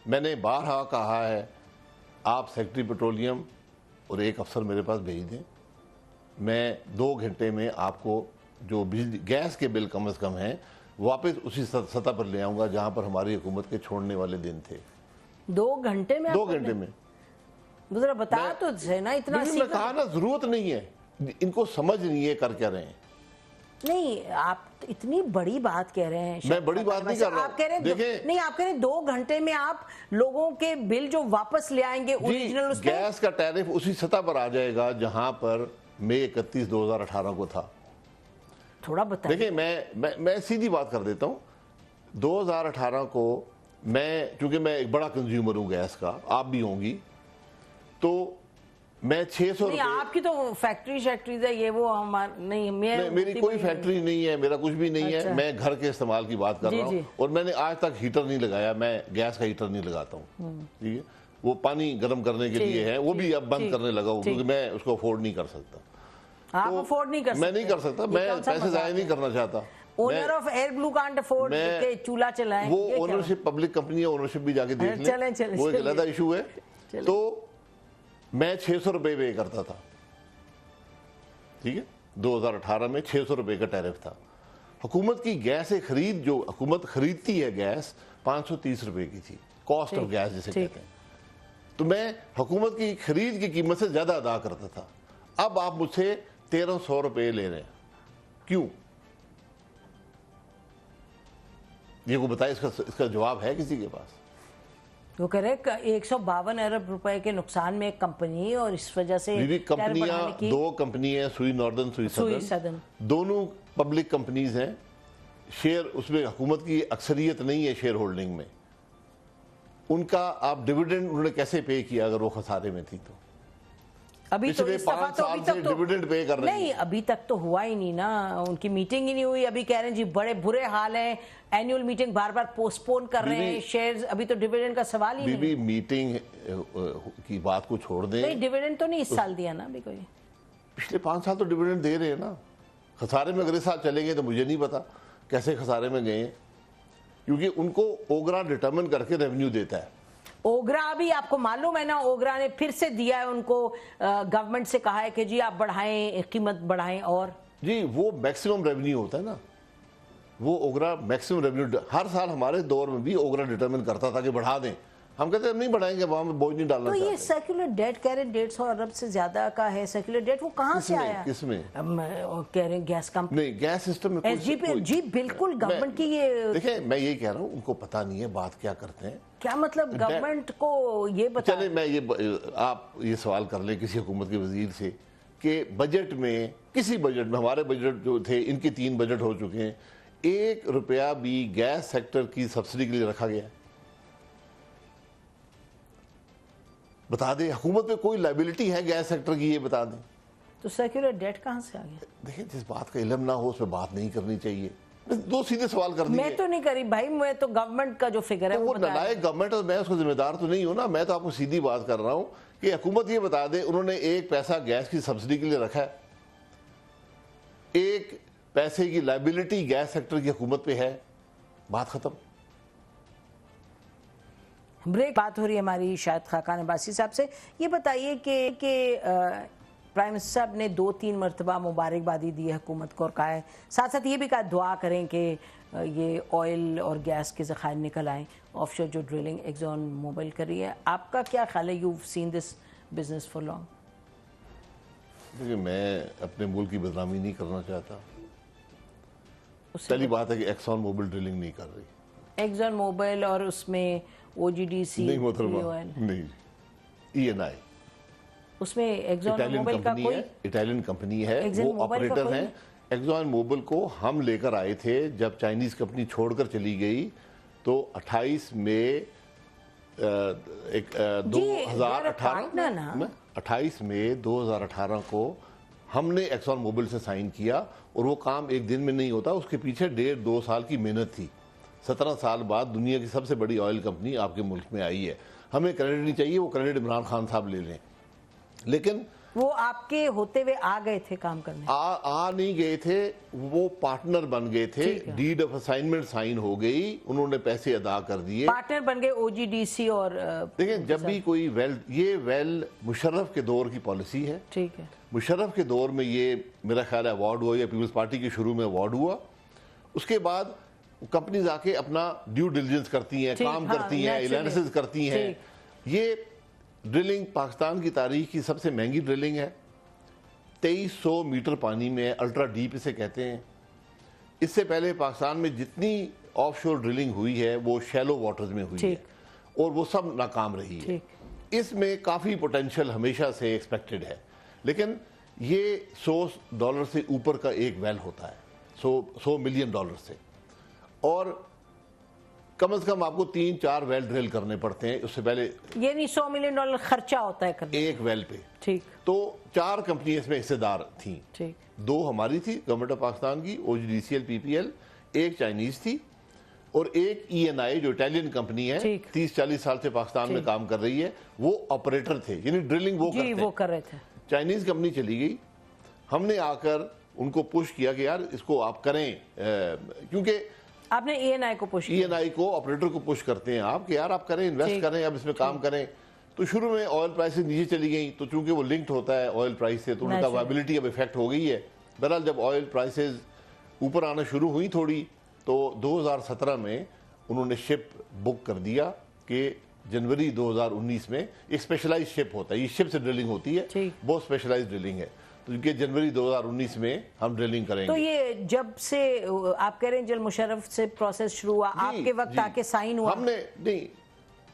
Speaker 2: میں نے بارہا کہا ہے, آپ سیکٹری پیٹرولیم اور ایک افسر میرے پاس بھیج دیں, میں 2 گھنٹے میں آپ کو جو بجلی گیس کے بل کم از کم ہیں واپس اسی سطح پر لے آؤں گا جہاں پر ہماری حکومت کے چھوڑنے والے دن تھے.
Speaker 1: 2 گھنٹے میں؟
Speaker 2: 2 گھنٹے میں.
Speaker 1: ذرا بتا تو ہے نا, اتنا
Speaker 2: میں کہا نا ضرورت نہیں ہے, ان کو سمجھ نہیں ہے کر کیا رہے ہیں.
Speaker 1: نہیں آپ اتنی بڑی بات کہہ رہے ہیں.
Speaker 2: میں بڑی بات نہیں کر رہا ہوں.
Speaker 1: دیکھیں نہیں, آپ کہہ رہے ہیں 2 گھنٹے میں آپ لوگوں کے بل جو واپس لے آئیں گے اوریجنل, اس
Speaker 2: گیس کا ٹیرف اسی سطح پر آ جائے گا جہاں پر مئی 31 2018 کو تھا.
Speaker 1: تھوڑا بتائیں.
Speaker 2: دیکھیں میں سیدھی بات کر دیتا ہوں. 2018 کو چونکہ میں ایک بڑا کنزیومر ہوں گیس کا, آپ بھی ہوں گی, تو میں 600 روپے.
Speaker 1: آپ کی تو فیکٹری شیکٹریز ہے, یہ وہ نہیں,
Speaker 2: میری کوئی فیکٹری نہیں ہے, میرا کچھ بھی نہیں ہے, میں گھر کے استعمال کی بات کر رہا ہوں, اور میں نے آج تک ہیٹر نہیں لگایا, میں گیس کا ہیٹر نہیں لگاتا ہوں. ٹھیک ہے, وہ پانی گرم کرنے کے لیے ہے, وہ بھی اب بند کرنے لگا ہوں کیونکہ میں اس کو افورڈ نہیں کر سکتا.
Speaker 1: آپ افورڈ نہیں کر سکتے؟
Speaker 2: میں نہیں کر سکتا, میں پیسے ضائع نہیں کرنا چاہتا.
Speaker 1: Owner of Airblue can't afford کہ چولہا چلائیں.
Speaker 2: وہ اونرشپ پبلک کمپنی ہے, اونرشپ بھی جا کے دیکھ لیں, وہ ایک علیحدہ ایشو ہے. تو میں 600 روپے پے کرتا تھا, ٹھیک ہے, 2018 میں 600 روپے کا ٹیرف تھا. حکومت کی گیس خرید, جو حکومت خریدتی ہے گیس, 530 روپے کی تھی, کاسٹ آف گیس جسے کہتے ہیں. تو میں حکومت کی خرید کی قیمت سے زیادہ ادا کرتا تھا. اب آپ مجھ سے 1300 روپے لے رہے ہیں, کیوں؟ یہ کو بتائے, اس کا جواب ہے کسی کے پاس؟
Speaker 1: وہ کہہ رہے 152 ارب روپے کے نقصان میں ایک کمپنی, اور اس وجہ سے
Speaker 2: کمپنیاں 2 کمپنیاں, سوئی ناردرن, سوئی سدرن, دونوں پبلک کمپنیز ہیں. شیئر اس میں حکومت کی اکثریت نہیں ہے شیئر ہولڈنگ میں. ان کا آپ ڈیویڈنڈ انہوں نے کیسے پے کیا اگر وہ خسارے میں تھی تو؟
Speaker 1: ابھی تو
Speaker 2: پچھلے
Speaker 1: اس دفعہ
Speaker 2: 5
Speaker 1: تو
Speaker 2: سال
Speaker 1: ابھی
Speaker 2: سے
Speaker 1: تک تو
Speaker 2: ڈیویڈنڈ پے کر رہے ہیں.
Speaker 1: نہیں، ابھی تک تو ہوا ہی نہیں نا، ان کی میٹنگ ہی نہیں ہوئی. ابھی کہہ رہے ہیں جی بڑے برے حال ہیں، اینیول میٹنگ بار بار پوسٹ پون کر رہے ہیں، شیئرز ابھی تو ڈیویڈنڈ کا سوال ہی نہیں.
Speaker 2: بی میٹنگ کی بات کو چھوڑ دیں.
Speaker 1: نہیں، ڈیویڈنڈ تو نہیں اس سال دیا نا ابھی کوئی.
Speaker 2: پچھلے 5 سال تو ڈیویڈنڈ دے رہے ہیں نا. خسارے میں اگر اس سال چلیں گے تو مجھے نہیں پتا کیسے خسارے میں گئے ہیں، کیونکہ ان کو اوگرا ڈٹرمن کر کے ریونیو دیتا ہے.
Speaker 1: اوگرا ابھی آپ کو معلوم ہے نا، اوگرا نے پھر سے دیا ہے ان کو، گورنمنٹ سے کہا ہے کہ جی آپ بڑھائیں، قیمت بڑھائیں. اور
Speaker 2: جی وہ میکسیمم ریونیو ہوتا ہے نا، وہ اوگرا میکسیمم ریونیو ہر سال ہمارے دور میں بھی اوگرا ڈٹرمن کرتا تھا کہ بڑھا دیں. ہم کہتے ہیں نہیں بڑھائیں گے، وہاں بوجھ نہیں ڈالنا
Speaker 1: تو یہ
Speaker 2: چاہتے.
Speaker 1: سیکولر ڈیٹ کہہ رہے ہیں 150 ارب سے زیادہ کا ہے سیکولر ڈیٹ، وہ کہاں سے آیا؟
Speaker 2: کس میں
Speaker 1: کہہ رہے ہیں گیس کمپنی،
Speaker 2: نہیں گیس سسٹم میں
Speaker 1: ایس جی پی. جی بالکل گورنمنٹ کی یہ
Speaker 2: دیکھیں، میں یہی کہہ رہا ہوں ان کو پتہ نہیں ہے بات کیا کرتے ہیں.
Speaker 1: کیا مطلب گورنمنٹ کو یہ بتا.
Speaker 2: چلیں میں آپ یہ سوال کر لیں کسی حکومت کے وزیر سے کہ بجٹ میں، کسی بجٹ میں، ہمارے بجٹ جو تھے ان کے 3 بجٹ ہو چکے ہیں، 1 روپیہ بھی گیس سیکٹر کی سبسڈی کے لیے رکھا گیا ہے؟ بتا دیں. حکومت پہ کوئی لائبلٹی ہے گیس سیکٹر کی؟ یہ بتا دیں.
Speaker 1: تو سیکولر ڈیٹ کہاں سے آ گیا؟
Speaker 2: دیکھیں جس بات کا علم نہ ہو اس پہ بات نہیں کرنی چاہیے. 2 سیدھے سوال کر دیے.
Speaker 1: میں تو نہیں کری بھائی، میں تو گورنمنٹ کا جو فگر ہے
Speaker 2: وہ نالائق گورنمنٹ، اور میں اس کو ذمہ دار تو نہیں ہوں نا. میں تو آپ کو سیدھی بات کر رہا ہوں کہ حکومت یہ بتا دے انہوں نے 1 پیسہ گیس کی سبسڈی کے لیے رکھا ہے، 1 پیسے کی لائبلٹی گیس سیکٹر کی حکومت پہ ہے، بات ختم.
Speaker 1: بریک. بات ہو رہی ہے ہماری شاہد خاقان عباسی صاحب سے. یہ بتائیے کہ پرائم منسٹر صاحب نے 2-3 مرتبہ مبارکبادی دی ہے حکومت کو، اور کہا ہے ساتھ ساتھ یہ بھی کہا دعا کریں کہ یہ آئل اور گیس کے ذخائر نکل آئیں. آف شور جو ڈرلنگ ایگزون موبل کر رہی ہے، آپ کا کیا خیال ہے؟ You seen this business for long.
Speaker 2: دیکھیں میں اپنے ملک کی بدنامی نہیں کرنا چاہتا. پہلی بات ہے کہ ایکسون موبل ڈرلنگ نہیں کر رہی.
Speaker 1: ایگزون موبل اور اس میں او جی ڈی سی
Speaker 2: نہیں محترمہ، نہیں. ENI
Speaker 1: اس میں ایگزون موبل کا کوئی
Speaker 2: اٹالین کمپنی ہے، وہ آپریٹر ہیں. ایگزون موبل کو ہم لے کر آئے تھے جب چائنیز کمپنی چھوڑ کر چلی گئی، تو 28 مئی 2018 کو ہم نے ایکسون موبل سے سائن کیا، اور وہ کام ایک دن میں نہیں ہوتا، اس کے پیچھے 1.5-2 سال کی محنت تھی. 17 سال بعد دنیا کی سب سے بڑی آئل کمپنی آپ کے ملک میں آئی ہے. ہمیں کریڈٹ نہیں چاہیے، وہ کریڈٹ عمران خان صاحب لے لیں. لیکن
Speaker 1: وہ آپ کے ہوتے ہوئے آ گئے تھے کام کرنے؟
Speaker 2: آ نہیں گئے تھے، وہ پارٹنر بن گئے تھے. ڈیڈ آف اسائنمنٹ سائن ہو گئی، انہوں نے پیسے ادا کر دیے،
Speaker 1: پارٹنر بن گئے او جی ڈی سی. اور
Speaker 2: دیکھیں جب بھی کوئی ویل مشرف کے دور کی پالیسی ہے.
Speaker 1: ٹھیک ہے،
Speaker 2: مشرف کے دور میں یہ میرا خیال ہے ایوارڈ ہوا، یا پیپلز پارٹی کے شروع میں ایوارڈ ہوا. اس کے بعد کمپنیز آ کے اپنا ڈیو ڈیلیجنس کرتی ہیں، کام کرتی ہیں، الائنسز کرتی ہیں. یہ ڈرلنگ پاکستان کی تاریخ کی سب سے مہنگی ڈرلنگ ہے. 2300 میٹر پانی میں، الٹرا ڈیپ اسے کہتے ہیں. اس سے پہلے پاکستان میں جتنی آف شور ڈرلنگ ہوئی ہے وہ شیلو واٹرز میں ہوئی ہے، اور وہ سب ناکام رہی ہے. اس میں کافی پوٹینشل ہمیشہ سے ایکسپیکٹڈ ہے، لیکن یہ $100 سے اوپر کا ایک ویل ہوتا ہے، $100 ملین سے، اور کم از کم آپ کو 3-4 ویل ڈرل کرنے پڑتے ہیں. اس سے پہلے
Speaker 1: یہ نہیں $100 ملین خرچہ ہوتا ہے کرنے
Speaker 2: ایک ویل پہ.
Speaker 1: ٹھیک.
Speaker 2: تو 4 کمپنی اس میں حصے دار تھیں.
Speaker 1: ٹھیک.
Speaker 2: 2 ہماری تھی گورنمنٹ آف پاکستان کی، OGDCL PPL، 1 چائنیز تھی، اور 1 ENI جو اٹالین کمپنی ہے، 30-40 سال سے پاکستان میں کام کر رہی ہے. وہ آپریٹر تھے، یعنی ڈرلنگ وہ
Speaker 1: کر رہے تھے.
Speaker 2: چائنیز کمپنی چلی گئی. ہم نے آ کر ان کو پش کیا کہ یار اس کو آپ کریں، کیونکہ
Speaker 1: آپ نے ENI کو پش کیا.
Speaker 2: ENI کو، آپریٹر کو پش کرتے ہیں آپ کہ یار آپ کریں، انویسٹ کریں، اب اس میں کام کریں. تو شروع میں آئل پرائسز نیچے چلی گئیں، تو چونکہ وہ لنکڈ ہوتا ہے آئل پرائس سے، تو ان کا وائبلٹی اب افیکٹ ہو گئی ہے. بہرحال جب آئل پرائسز اوپر آنا شروع ہوئی تھوڑی، تو 2017 میں انہوں نے شپ بک کر دیا کہ جنوری 2019 میں ایک اسپیشلائز شپ ہوتا ہے، یہ شپ سے ڈرلنگ ہوتی ہے، بہت اسپیشلائز ڈرلنگ ہے، کیونکہ جنوری 2019 میں ہم ڈرلنگ کریں گے.
Speaker 1: تو یہ جب سے آپ کہہ رہے ہیں جل مشرف سے پروسیس شروع ہوا، آپ کے وقت آ کے سائن ہوا؟
Speaker 2: ہم نے نہیں،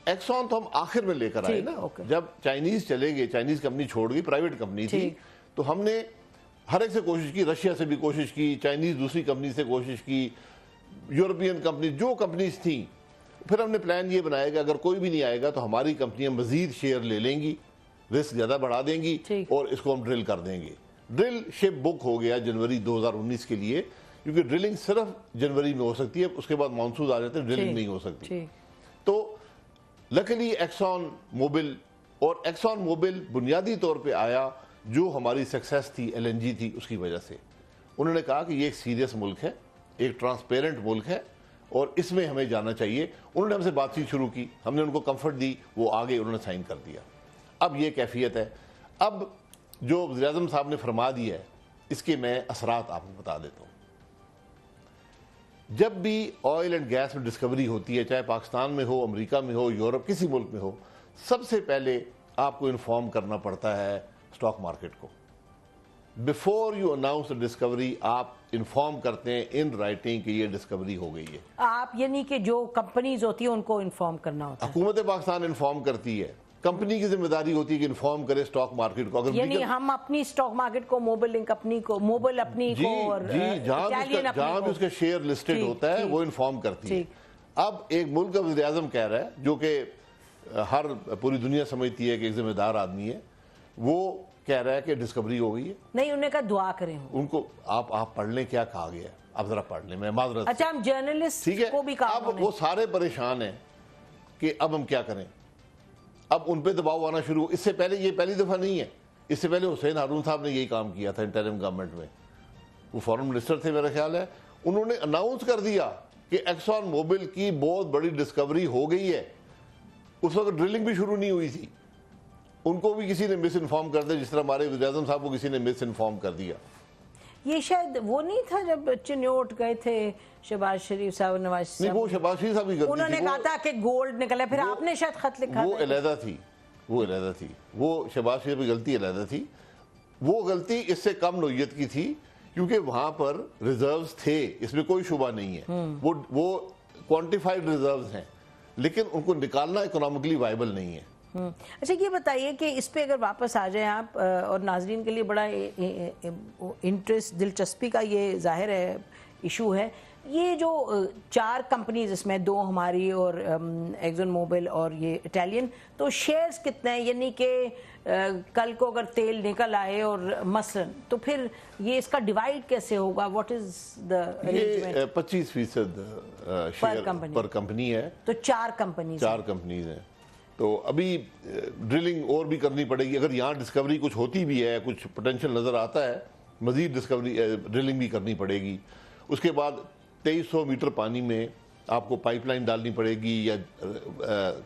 Speaker 2: ایکسون تو ہم آخر میں لے کر آئے نا، جب چائنیز چلے گئے، چائنیز کمپنی چھوڑ گئی، پرائیویٹ کمپنی تھی، تو ہم نے ہر ایک سے کوشش کی، رشیا سے بھی کوشش کی، چائنیز دوسری کمپنی سے کوشش کی، یورپین کمپنی، جو کمپنیز تھیں. پھر ہم نے پلان یہ بنایا کہ اگر کوئی بھی نہیں آئے گا تو ہماری کمپنیاں مزید شیئر لے لیں گی، رسک زیادہ بڑھا دیں گی اور اس کو ہم ڈرل کر دیں گے. ڈرل شپ بک ہو گیا جنوری 2019 کے لیے, کیونکہ ڈرلنگ صرف جنوری میں ہو سکتی ہے, اس کے بعد مانسون آ جاتے ہیں, ڈرلنگ نہیں ہو سکتی. تو لکلی ایکسون موبل, اور ایکسون موبل بنیادی طور پہ آیا جو ہماری سکسیس تھی LNG تھی اس کی وجہ سے. انہوں نے کہا کہ یہ ایک سیریس ملک ہے, ایک ٹرانسپیرنٹ ملک ہے, اور اس میں ہمیں جانا چاہیے. انہوں نے ہم سے بات چیت شروع کی, ہم نے ان کو کمفرٹ دی, وہ آگے انہوں نے سائن کر دیا. اب یہ کیفیت ہے. اب جو وزیر اعظم صاحب نے فرما دیا ہے اس کے میں اثرات آپ کو بتا دیتا ہوں. جب بھی آئل اینڈ گیس میں ڈسکوری ہوتی ہے, چاہے پاکستان میں ہو, امریکہ میں ہو, یورپ, کسی ملک میں ہو, سب سے پہلے آپ کو انفارم کرنا پڑتا ہے اسٹاک مارکیٹ کو. بیفور یو اناؤنس ڈسکوری آپ انفارم کرتے ہیں ان رائٹنگ کہ یہ ڈسکوری ہو گئی ہے.
Speaker 1: آپ یعنی کہ جو کمپنیز ہوتی ہیں ان کو انفارم کرنا ہوتا ہے.
Speaker 2: حکومت پاکستان انفارم کرتی ہے, کمپنی کی ذمہ داری ہوتی ہے کہ انفارم کرے اسٹاک مارکیٹ کو. اگر
Speaker 1: یعنی ہم اپنی اسٹاک مارکیٹ کو, موبل لنک اپنی کو, موبل اپنی کو, اور
Speaker 2: جہاں بھی اس کا شیئر لسٹڈ ہوتا ہے وہ انفارم کرتی ہے. اب ایک ملک کا وزیر اعظم کہہ رہا ہے, جو کہ ہر پوری دنیا سمجھتی ہے کہ ایک ذمہ دار آدمی ہے, وہ کہہ رہا ہے کہ ڈسکوری ہو گئی ہے.
Speaker 1: نہیں, انہوں نے کہا دعا کریں.
Speaker 2: ان کو آپ پڑھ لیں کیا کہا گیا ہے, آپ ذرا پڑھ لیں, میں معذرت.
Speaker 1: اچھا, ہم جرنلسٹ کو بھی کہا.
Speaker 2: اب وہ سارے پریشان ہیں کہ اب ہم کیا کریں. اب ان پہ دباؤ آنا شروع. اس سے پہلے یہ پہلی دفعہ نہیں ہے, اس سے پہلے حسین ہارون صاحب نے یہی کام کیا تھا انٹرم گورنمنٹ میں. وہ فارن منسٹر تھے میرا خیال ہے. انہوں نے اناؤنس کر دیا کہ ایکسون موبل کی بہت بڑی ڈسکوری ہو گئی ہے. اس وقت ڈرلنگ بھی شروع نہیں ہوئی تھی. ان کو بھی کسی نے مس انفارم کر دیا, جس طرح ہمارے وزیر اعظم صاحب کو کسی نے مس انفارم کر دیا.
Speaker 1: یہ شاید وہ نہیں تھا جب چنوٹ گئے تھے شہباز شریف صاحب, نواز صاحب.
Speaker 2: نہیں, وہ شہباز شریف صاحب کی غلطی تھی.
Speaker 1: انہوں نے کہا تھا کہ گولڈ نکلا, پھر آپ نے شاید خط لکھا.
Speaker 2: وہ علیحدہ تھی, وہ شہباز شریف کی غلطی علیحدہ تھی. وہ غلطی اس سے کم نوعیت کی تھی کیونکہ وہاں پر ریزروز تھے, اس میں کوئی شبہ نہیں ہے. وہ کوانٹیفائڈ ریزروز ہیں, لیکن ان کو نکالنا اکنامکلی وائبل نہیں ہے.
Speaker 1: اچھا, یہ بتائیے کہ اس پہ اگر واپس آ جائیں آپ, اور ناظرین کے لیے بڑا انٹرسٹ, دلچسپی کا یہ ظاہر ہے ایشو ہے. یہ جو 4 کمپنیز, اس میں 2 ہماری اور ایکزن موبل اور یہ اٹیلین, تو شیئرز کتنے ہیں؟ یعنی کہ کل کو اگر تیل نکل آئے اور مثلاً, تو پھر یہ اس کا ڈیوائیڈ کیسے ہوگا؟ What is the arrangement?
Speaker 2: 25% share per company ہے.
Speaker 1: تو 4 کمپنیز
Speaker 2: ہیں. تو ابھی ڈرلنگ اور بھی کرنی پڑے گی. اگر یہاں ڈسکوری کچھ ہوتی بھی ہے, کچھ پوٹینشیل نظر آتا ہے, مزید ڈرلنگ بھی کرنی پڑے گی. اس کے بعد 2300 میٹر پانی میں آپ کو پائپ لائن ڈالنی پڑے گی, یا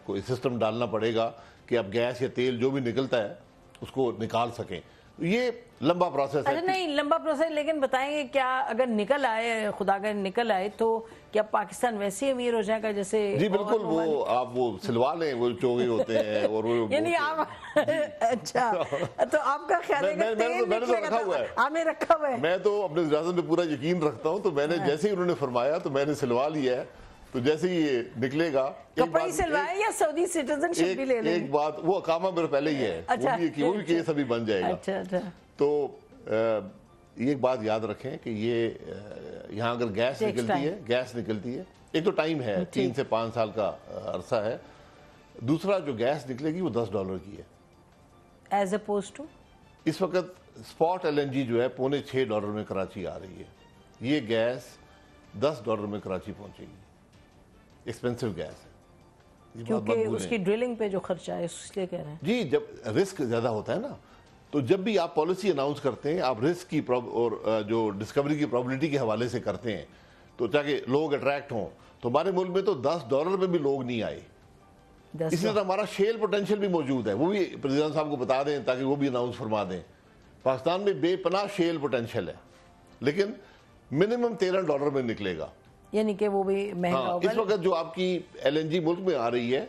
Speaker 2: کوئی سسٹم ڈالنا پڑے گا کہ آپ گیس یا تیل جو بھی نکلتا ہے اس کو نکال سکیں. یہ لمبا پروسیس ہے.
Speaker 1: نہیں, لمبا پروسیس, لیکن بتائیں گے کیا اگر نکل آئے, خدا اگر نکل آئے, تو کیا پاکستان ویسے ہی امیر ہو جائے گا جیسے؟
Speaker 2: جی بالکل, وہ آپ وہ سلوا لیں, وہ چوگے ہوتے ہیں, اور وہ
Speaker 1: یعنی آپ اچھا, تو آپ کا خیال ہے کہ
Speaker 2: میں نے تو رکھا ہوا ہے,
Speaker 1: آپ نے رکھا ہوا ہے.
Speaker 2: میں تو اپنے وزارت پہ پورا یقین رکھتا ہوں. تو میں نے جیسے ہی انہوں نے فرمایا تو میں نے سلوا لیا ہے. تو جیسے ہی یہ نکلے گا,
Speaker 1: کپڑی سلوائے یا سعودی سٹیزن شپ بھی لے لیں.
Speaker 2: ایک بات, وہ اقامہ میرے پہلے ہی ہے, وہ بھی کیس ابھی بن جائے گا. تو یہ ایک بات یاد رکھیں کہ یہ یہاں اگر گیس نکلتی ہے, ایک تو ٹائم ہے, 3 سے 5 سال کا عرصہ ہے. دوسرا جو گیس نکلے گی وہ $10 کی ہے,
Speaker 1: ایز اپوز ٹو
Speaker 2: اس وقت اسپاٹ LNG جو ہے $5.6 میں کراچی آ رہی ہے. یہ گیس $10 میں کراچی پہنچے گی. ایکسپینسو گیس ہے,
Speaker 1: کیونکہ اس کی ڈرلنگ پہ جو خرچہ ہے, اس لیے کہہ رہے ہیں.
Speaker 2: جی, جب رسک زیادہ ہوتا ہے نا, تو جب بھی آپ پالیسی اناؤنس کرتے ہیں, آپ رسک کی اور جو ڈسکوری کی پرابلٹی کے حوالے سے کرتے ہیں, تو تاکہ لوگ اٹریکٹ ہوں. تو ہمارے ملک میں تو $10 پہ بھی لوگ نہیں آئے. اسی طرح ہمارا شیل پوٹینشیل بھی موجود ہے, وہ بھی پریزیڈنٹ صاحب کو بتا دیں تاکہ وہ بھی اناؤنس فرما دیں. پاکستان میں بے پناہ شیل پوٹینشیل ہے, لیکن منیمم $13 میں نکلے گا.
Speaker 1: یعنی کہ وہ بھی مہنگا ہوگا.
Speaker 2: اس وقت جو آپ کی LNG ملک میں آ رہی ہے,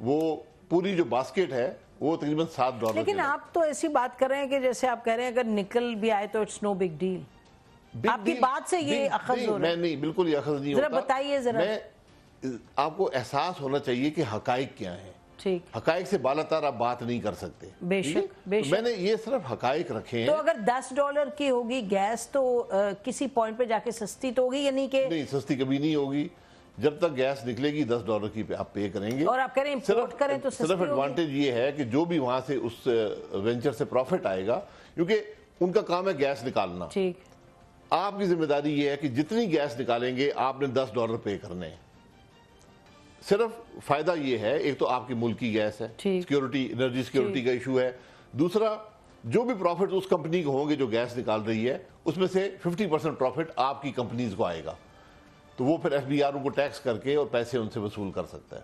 Speaker 2: وہ پوری جو باسکٹ ہے وہ تقریباً $7.
Speaker 1: لیکن آپ تو ایسی بات کر رہے ہیں کہ جیسے آپ کہہ رہے ہیں اگر نکل بھی آئے تو اٹس نو بگ ڈیل. آپ کی بات سے یہ اخذ ہو رہا ہے.
Speaker 2: نہیں, بالکل یہ اخذ نہیں ہوتا.
Speaker 1: ذرا بتائیے. ذرا
Speaker 2: آپ کو احساس ہونا چاہیے کہ حقائق کیا ہیں.
Speaker 1: ٹھیک,
Speaker 2: حقائق سے بالاتر آپ بات نہیں کر سکتے.
Speaker 1: بے شک, بے شک.
Speaker 2: میں نے یہ صرف حقائق رکھے ہیں.
Speaker 1: تو اگر $10 کی ہوگی گیس, تو کسی پوائنٹ پہ جا کے سستی تو ہوگی, یعنی کہ
Speaker 2: نہیں, سستی کبھی نہیں ہوگی. جب تک گیس نکلے گی $10 کی آپ پے کریں گے.
Speaker 1: اور آپ کہہ رہے ہیں امپورٹ کریں تو
Speaker 2: صرف ایڈوانٹیج یہ ہے کہ جو بھی وہاں سے اس وینچر سے پروفٹ آئے گا, کیونکہ ان کا کام ہے گیس نکالنا,
Speaker 1: ٹھیک,
Speaker 2: آپ کی ذمہ داری یہ ہے کہ جتنی گیس نکالیں گے آپ نے $10 پے کرنے ہیں. صرف فائدہ یہ ہے, ایک تو آپ کی ملک کی گیس ہے, سیکیورٹی, انرجی سیکیورٹی کا ایشو ہے. دوسرا, جو بھی پروفٹ اس کمپنی کو ہوں گے جو گیس نکال رہی ہے, اس میں سے 50% پروفٹ آپ کی کمپنیز کو آئے گا, تو وہ پھر FBR ان کو ٹیکس کر کے اور پیسے ان سے وصول کر سکتا ہے.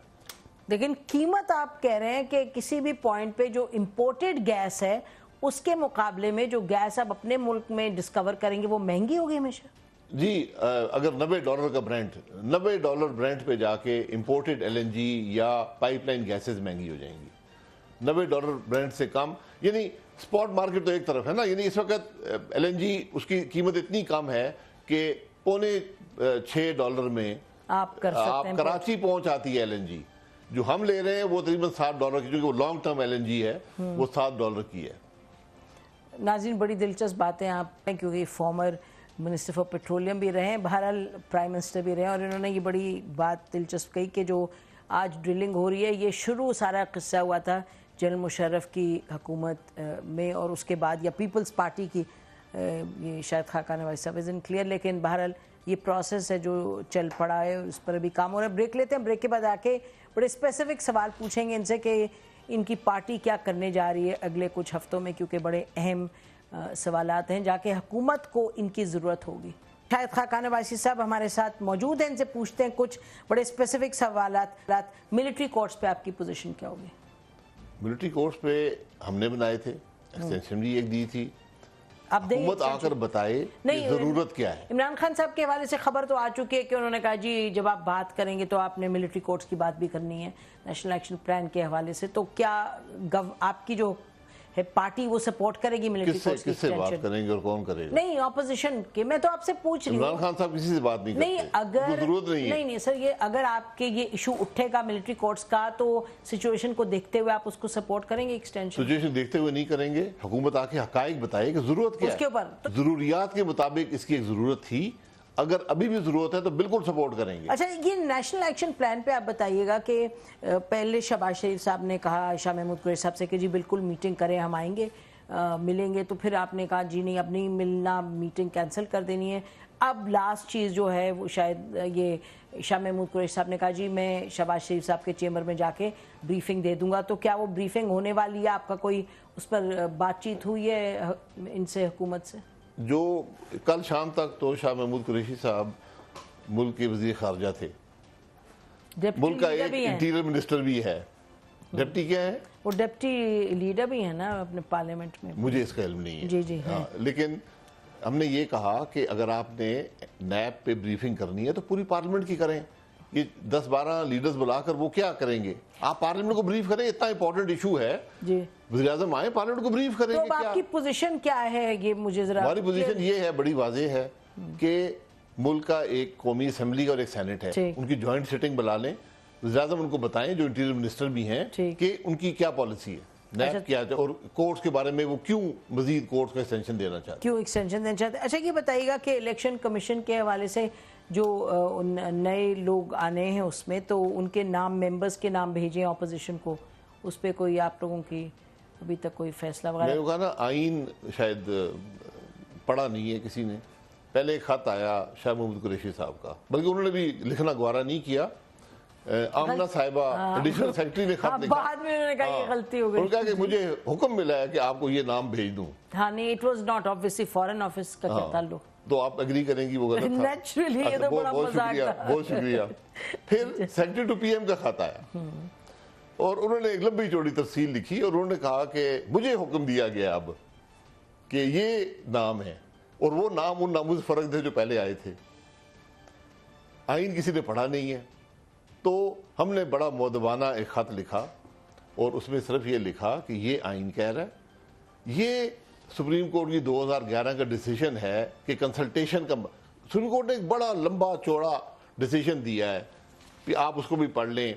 Speaker 1: لیکن قیمت آپ کہہ رہے ہیں کہ کسی بھی پوائنٹ پہ جو امپورٹڈ گیس ہے اس کے مقابلے میں جو گیس آپ اپنے ملک میں ڈسکور کریں گے وہ مہنگی ہوگی ہمیشہ.
Speaker 2: جی, اگر $90 کا برینٹ, $90 برینٹ پہ جا کے امپورٹڈ LNG یا پائپ لائن گیسز مہنگی ہو جائیں گی. $90 برینٹ سے کم, یعنی سپاٹ مارکیٹ تو ایک طرف ہے نا, یعنی اس وقت LNG اس کی قیمت اتنی کم ہے کہ $6.25 میں
Speaker 1: آپ کر سکتے ہیں.
Speaker 2: کراچی پہنچ آتی ہے LNG, جو ہم لے رہے ہیں وہ تقریباً $7 کی, کیونکہ وہ لانگ ٹرم LNG ہے, وہ $7 کی ہے.
Speaker 1: ناظرین, بڑی دلچسپ باتیں آپ ہیں, کیونکہ فارمر منسٹر فار پیٹرولیم بھی رہے ہیں, بہرحال پرائم منسٹر بھی رہے ہیں, اور انہوں نے یہ بڑی بات دلچسپ کہی کہ جو آج ڈرلنگ ہو رہی ہے یہ شروع سارا قصہ ہوا تھا جنرل مشرف کی حکومت میں, اور اس کے بعد یا پیپلز پارٹی کی, یہ شاید خاقان وائس صاحب از ان کلیئر, لیکن بہرحال یہ پروسیس ہے جو چل پڑا ہے, اس پر ابھی کام ہو رہا ہے. بریک لیتے ہیں, بریک کے بعد آ کے بڑے اسپیسیفک سوال پوچھیں گے ان سے کہ ان کی پارٹی کیا کرنے جا رہی ہے اگلے کچھ ہفتوں میں, کیونکہ بڑے اہم سوالات ہیں جا کے حکومت کو ان کی ضرورت ہوگی. شاید خاقان وائسی صاحب ہمارے ساتھ موجود ہیں, ان سے پوچھتے ہیں کچھ بڑے اسپیسیفک سوالات. ملٹری کورٹس پہ آپ کی پوزیشن کیا ہوگی؟
Speaker 2: ملٹری کورٹس پہ ہم نے بنائے تھے, ایکسٹینشن بھی ایک دی تھی, حکومت آ کر بتائے ضرورت کیا ہے.
Speaker 1: عمران خان صاحب کے حوالے سے خبر تو آ چکی ہے کہ انہوں نے کہا جی جب آپ بات کریں گے تو آپ نے ملٹری کورٹس کی بات بھی کرنی ہے نیشنل ایکشن پلان کے حوالے سے, تو کیا آپ کی جو ہے پارٹی وہ سپورٹ کرے گی ملٹری کورٹس کی
Speaker 2: کس سے بات کریں گے اور کون کرے گا؟
Speaker 1: نہیں, اپوزیشن کے, میں تو آپ سے پوچھ رہی ہوں.
Speaker 2: عمران خان صاحب کسی سے بات نہیں کرتے,
Speaker 1: اگر
Speaker 2: ضرورت نہیں ہے.
Speaker 1: نہیں سر, یہ اگر آپ کے یہ ایشو اٹھے گا ملٹری کورٹس کا تو سچویشن کو دیکھتے ہوئے آپ اس کو سپورٹ کریں گے ایکسٹینشن؟
Speaker 2: سچویشن دیکھتے ہوئے نہیں کریں گے, حکومت آ کے حقائق بتائے کہ ضرورت کیا ہے,
Speaker 1: اس کے اوپر
Speaker 2: ضروریات کے مطابق اس کی ایک ضرورت تھی, اگر ابھی بھی ضرورت ہے تو بالکل سپورٹ کریں گے.
Speaker 1: اچھا, یہ نیشنل ایکشن پلان پہ آپ بتائیے گا کہ پہلے شہباز شریف صاحب نے کہا شاہ محمود قریشی صاحب سے کہ جی بالکل میٹنگ کریں, ہم آئیں گے ملیں گے, تو پھر آپ نے کہا جی نہیں اب نہیں ملنا, میٹنگ کینسل کر دینی ہے. اب لاسٹ چیز جو ہے وہ شاید یہ شاہ محمود قریشی صاحب نے کہا جی میں شہباز شریف صاحب کے چیمبر میں جا کے بریفنگ دے دوں گا, تو کیا وہ بریفنگ ہونے والی ہے؟ آپ کا کوئی اس پر بات چیت ہوئی ہے ان سے, حکومت سے؟
Speaker 2: جو کل شام تک تو شاہ محمود قریشی صاحب ملک کے وزیر خارجہ تھے, ملک کا ایک انٹیریئر منسٹر بھی ہے. ڈپٹی کیا ہے
Speaker 1: وہ؟ ڈپٹی لیڈر بھی ہے نا اپنے پارلیمنٹ میں.
Speaker 2: مجھے اس کا علم نہیں ہے.
Speaker 1: جی
Speaker 2: لیکن ہم نے یہ کہا کہ اگر آپ نے نیب پہ بریفنگ کرنی ہے تو پوری پارلیمنٹ کی کریں. یہ 10-12 لیڈرز بلا کر وہ کیا کریں گے؟ آپ پارلیمنٹ کو بریف کریں, اتنا امپورٹنٹ ایشو ہے, وزیر اعظم آئے پارلیمنٹ کو بریف کریں گے.
Speaker 1: تو آپ کی پوزیشن کیا ہے یہ مجھے ذرا؟
Speaker 2: ہماری پوزیشن یہ ہے, بڑی واضح ہے, کہ ملک کا ایک قومی اسمبلی اور ایک سینٹ ہے, ان کی جوائنٹ سیٹنگ بلا لیں, وزیر اعظم ان کو بتائیں جو انٹیریئر منسٹر بھی ہیں کہ ان کی کیا پالیسی ہے, نیب کیا ہے, اور کورٹس کے بارے میں وہ کیوں مزید کورٹس کا ایکسٹینشن دینا چاہتے ہیں,
Speaker 1: کیوں ایکسٹینشن دینا چاہتے ہیں. اچھا, یہ بتائیے گا کہ الیکشن کمیشن کے حوالے سے جو نئے لوگ آنے ہیں اس میں, تو ان کے نام, ممبرز کے نام بھیجیں اپوزیشن کو, اس پہ کوئی آپ لوگوں کی ابھی تک کوئی فیصلہ وغیرہ؟
Speaker 2: میں نے کہا نا, آئین شاید پڑھا نہیں ہے کسی نے. پہلے ایک خط آیا شاہ محمود قریشی صاحب کا, بلکہ انہوں نے بھی لکھنا گوارا نہیں کیا, آمنہ صاحبہ ایڈیشنل سیکرٹری نے خط لکھا,
Speaker 1: بعد میں انہوں نے کہا یہ غلطی ہو گئی,
Speaker 2: انہوں نے کہا کہ مجھے حکم ملا ہے کہ آپ کو یہ نام بھیج دوں.
Speaker 1: ہاں نہیں, it was not obviously foreign office کا کیا تعلق,
Speaker 2: تو آپ ایگری کریں گی وہ غلط تھا.
Speaker 1: نیچرلی یہ تو بڑا مذاق تھا.
Speaker 2: بہت شکریہ. پھر سیکرٹری ٹو PM کا خط آیا, اور انہوں نے ایک لمبی چوڑی تفصیل لکھی, اور انہوں نے کہا کہ مجھے حکم دیا گیا اب کہ یہ نام ہے, اور وہ نام ان ناموں سے فرق تھے جو پہلے آئے تھے. آئین کسی نے پڑھا نہیں ہے, تو ہم نے بڑا مؤدبانہ ایک خط لکھا, اور اس میں صرف یہ لکھا کہ یہ آئین کہہ رہا ہے, یہ سپریم کورٹ کی 2011 کا ڈیسیجن ہے کہ کنسلٹیشن کا, سپریم کورٹ نے ایک بڑا لمبا چوڑا ڈیسیجن دیا ہے, کہ آپ اس کو بھی پڑھ لیں,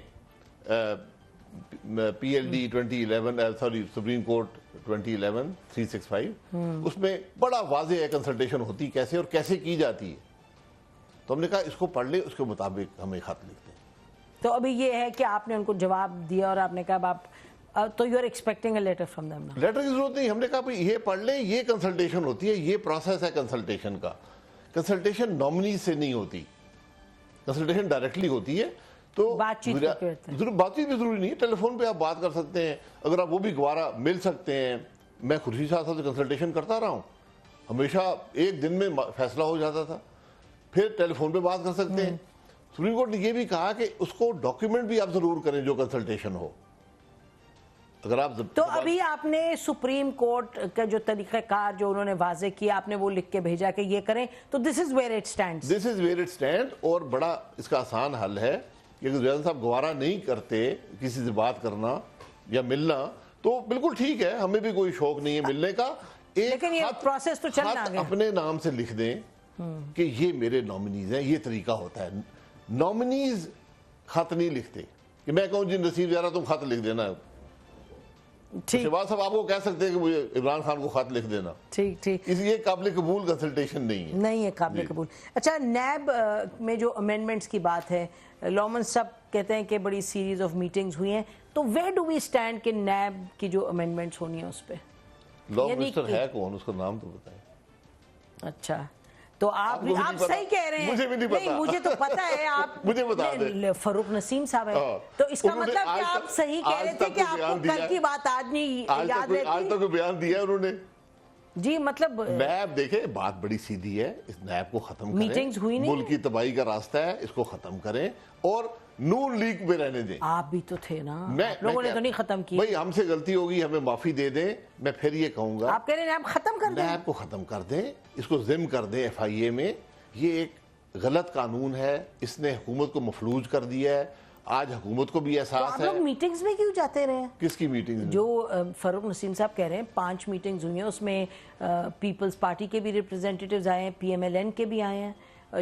Speaker 2: PLD 2011 سوری سپریم کورٹ 2011 365, اس میں بڑا واضح ہے کنسلٹیشن ہوتی کیسے اور کیسے کی جاتی ہے. تو ہم نے کہا اس کو پڑھ لیں, اس کے مطابق ہمیں خط لکھ دیں.
Speaker 1: تو ابھی یہ ہے کہ آپ نے ان کو جواب دیا اور آپ نے کہا آپ تو you are expecting a letter from them نا؟
Speaker 2: لیٹر کی ضرورت نہیں, ہم نے کہا بھائی یہ پڑھ لیں, یہ کنسلٹیشن ہوتی ہے, یہ پروسیس ہے کنسلٹیشن کا. کنسلٹیشن نامنی سے نہیں ہوتی, کنسلٹیشن ڈائریکٹلی ہوتی ہے. تو
Speaker 1: بات چیت
Speaker 2: بات چیت بھی ضروری نہیں ہے, ٹیلی فون پہ آپ بات کر سکتے ہیں, اگر آپ وہ بھی گوارا مل سکتے ہیں. میں خورشید صاحب سے کنسلٹیشن کرتا رہا ہوں, ہمیشہ ایک دن میں فیصلہ ہو جاتا تھا. پھر ٹیلی فون پہ بات کر سکتے ہیں. سپریم کورٹ نے یہ بھی کہا کہ اس کو ڈاکیومنٹ بھی آپ ضرور کریں جو کنسلٹیشن ہو. اگر آپ
Speaker 1: تو ابھی آپ نے سپریم کورٹ کا جو طریقہ کار جو انہوں نے واضح کیا, آپ نے وہ لکھ کے بھیجا کہ یہ کریں, تو this is where it stands.
Speaker 2: This is where it stand. اور بڑا اس کا آسان حل ہے کہ اگر زیادہ صاحب گوارا نہیں کرتے کسی سے بات کرنا یا ملنا, تو بالکل ٹھیک ہے, ہمیں بھی کوئی شوق نہیں ہے ملنے کا.
Speaker 1: لیکن یہ پروسیس تو چلنا
Speaker 2: خط
Speaker 1: آگیا.
Speaker 2: اپنے نام سے لکھ دیں کہ یہ میرے نامنیز ہیں, یہ طریقہ ہوتا ہے. نامنیز خط نہیں لکھتے کہ میں کہوں جی نصیب زیارہ تم خط لکھ دینا. شہباز صاحب آپ کو کہہ سکتے ہیں کہ مجھے عمران خان کو خط لکھ دینا.
Speaker 1: ٹھیک ٹھیک,
Speaker 2: اس لیے قابل قبول کنسلٹیشن نہیں ہے
Speaker 1: قابل قبول. اچھا, نیب میں جو امینڈمنٹس کی بات ہے, لومن صاحب کہتے ہیں کہ بڑی سیریز آف میٹنگز ہوئی ہیں, تو ویئر ڈو وی اسٹینڈ کہ نیب کی جو امینڈمنٹس ہونی ہیں اس پہ؟
Speaker 2: لا منسٹر ہے کون, اس کا نام تو بتائیں.
Speaker 1: اچھا, تو آپ صحیح کہہ رہے ہیں.
Speaker 2: مجھے بھی نہیں پتا.
Speaker 1: مجھے تو پتا ہے, آپ
Speaker 2: مجھے بتا دیں.
Speaker 1: فاروق نسیم صاحب ہیں, تو اس کا مطلب کہ آپ صحیح کہہ رہے تھے کہ آپ کو کل کی بات آج نہیں یاد رہتی.
Speaker 2: آج تک بیان دیا انہوں نے.
Speaker 1: جی مطلب
Speaker 2: نیب دیکھیں, بات بڑی سیدھی ہے, اس نیب کو ختم کریں.
Speaker 1: میٹنگز ہوئی نہیں,
Speaker 2: ملک کی تباہی کا راستہ ہے, اس کو ختم کریں اور نون لیگ پہ رہنے دیں.
Speaker 1: آپ بھی تو تھے نا, لوگوں نے تو نہیں ختم کی.
Speaker 2: بھائی ہم سے غلطی ہوگی, ہمیں معافی دے دیں. میں پھر یہ کہوں گا,
Speaker 1: آپ کہہ رہے ہیں نیب ختم کر دیں.
Speaker 2: نیب کو ختم کر دیں, اس کو ضم کر دیں ایف آئی اے میں. یہ ایک غلط قانون ہے, اس نے حکومت کو مفلوج کر دیا ہے. آج حکومت کو بھی احساس ہے.
Speaker 1: آپ لوگ میٹنگز میں کیوں جاتے رہے ہیں؟
Speaker 2: کس کی میٹنگز؟
Speaker 1: جو فاروق نسیم صاحب کہہ رہے ہیں 5 میٹنگز ہوئی ہیں, اس میں پیپلز پارٹی کے بھی ریپرزینٹیٹیوز آئے ہیں, پی ایم ایل این کے بھی آئے ہیں.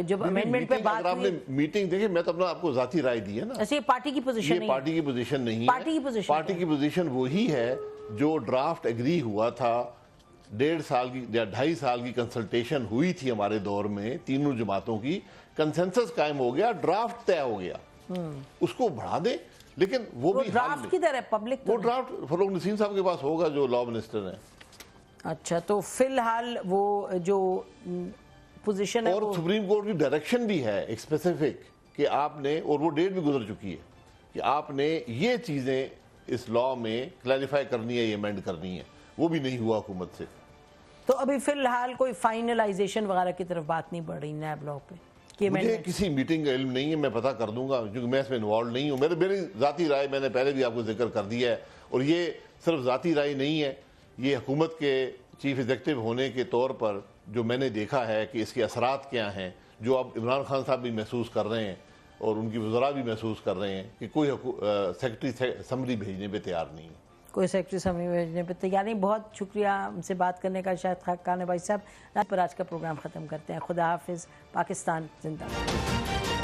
Speaker 1: جب امینڈمنٹ پہ بات
Speaker 2: آپ نے میٹنگ دیکھیں, میں تو اپنا آپ کو ذاتی رائے دی ہے نا.
Speaker 1: ایسے یہ پارٹی کی پوزیشن نہیں ہے.
Speaker 2: پارٹی کی پوزیشن نہیں ہے.
Speaker 1: پارٹی
Speaker 2: کی پوزیشن وہی ہے جو ڈرافٹ ایگری ہوا تھا. 1.5 سال کی یا 2.5 سال کی کنسلٹیشن ہوئی تھی ہمارے دور میں, تینوں جماعتوں کی. کنسنسس قائم ہو گیا, ڈرافٹ طے ہو گیا, اس کو بڑھا دیں. لیکن وہ بھی
Speaker 1: ڈرافٹ کدھر ہے پبلک؟
Speaker 2: وہ ڈرافٹ فاروق نسیم صاحب کے پاس ہوگا جو لا منسٹر ہیں.
Speaker 1: اچھا, تو فی الحال وہ جو پوزیشن ہے,
Speaker 2: اور سپریم کورٹ کی ڈائریکشن بھی ہے ایک اسپیسیفک کہ آپ نے, اور وہ ڈیٹ بھی گزر چکی ہے, کہ آپ نے یہ چیزیں اس لا میں کلیریفائی کرنی ہے, یہ امینڈ کرنی ہے. وہ بھی نہیں ہوا حکومت سے.
Speaker 1: تو ابھی فی الحال کوئی فائنلائزیشن وغیرہ کی طرف بات نہیں بڑھ رہی نیب لا پہ؟
Speaker 2: مجھے کسی میٹنگ کا علم نہیں ہے, میں پتہ کر دوں گا, کیونکہ میں اس میں انوالو نہیں ہوں. میری ذاتی رائے میں نے پہلے بھی آپ کو ذکر کر دیا ہے, اور یہ صرف ذاتی رائے نہیں ہے, یہ حکومت کے چیف ایگزیکٹو ہونے کے طور پر جو میں نے دیکھا ہے کہ اس کے اثرات کیا ہیں, جو اب عمران خان صاحب بھی محسوس کر رہے ہیں اور ان کی وزراء بھی محسوس کر رہے ہیں کہ کوئی سیکرٹری سمری بھیجنے پہ تیار نہیں ہے.
Speaker 1: کوئی سیکرٹری سمری بھیجنے پہ تیار نہیں. بہت شکریہ ہم سے بات کرنے کا شاہد خاقان بھائی صاحب. پر آج کا پروگرام ختم کرتے ہیں. خدا حافظ. پاکستان زندہ باد.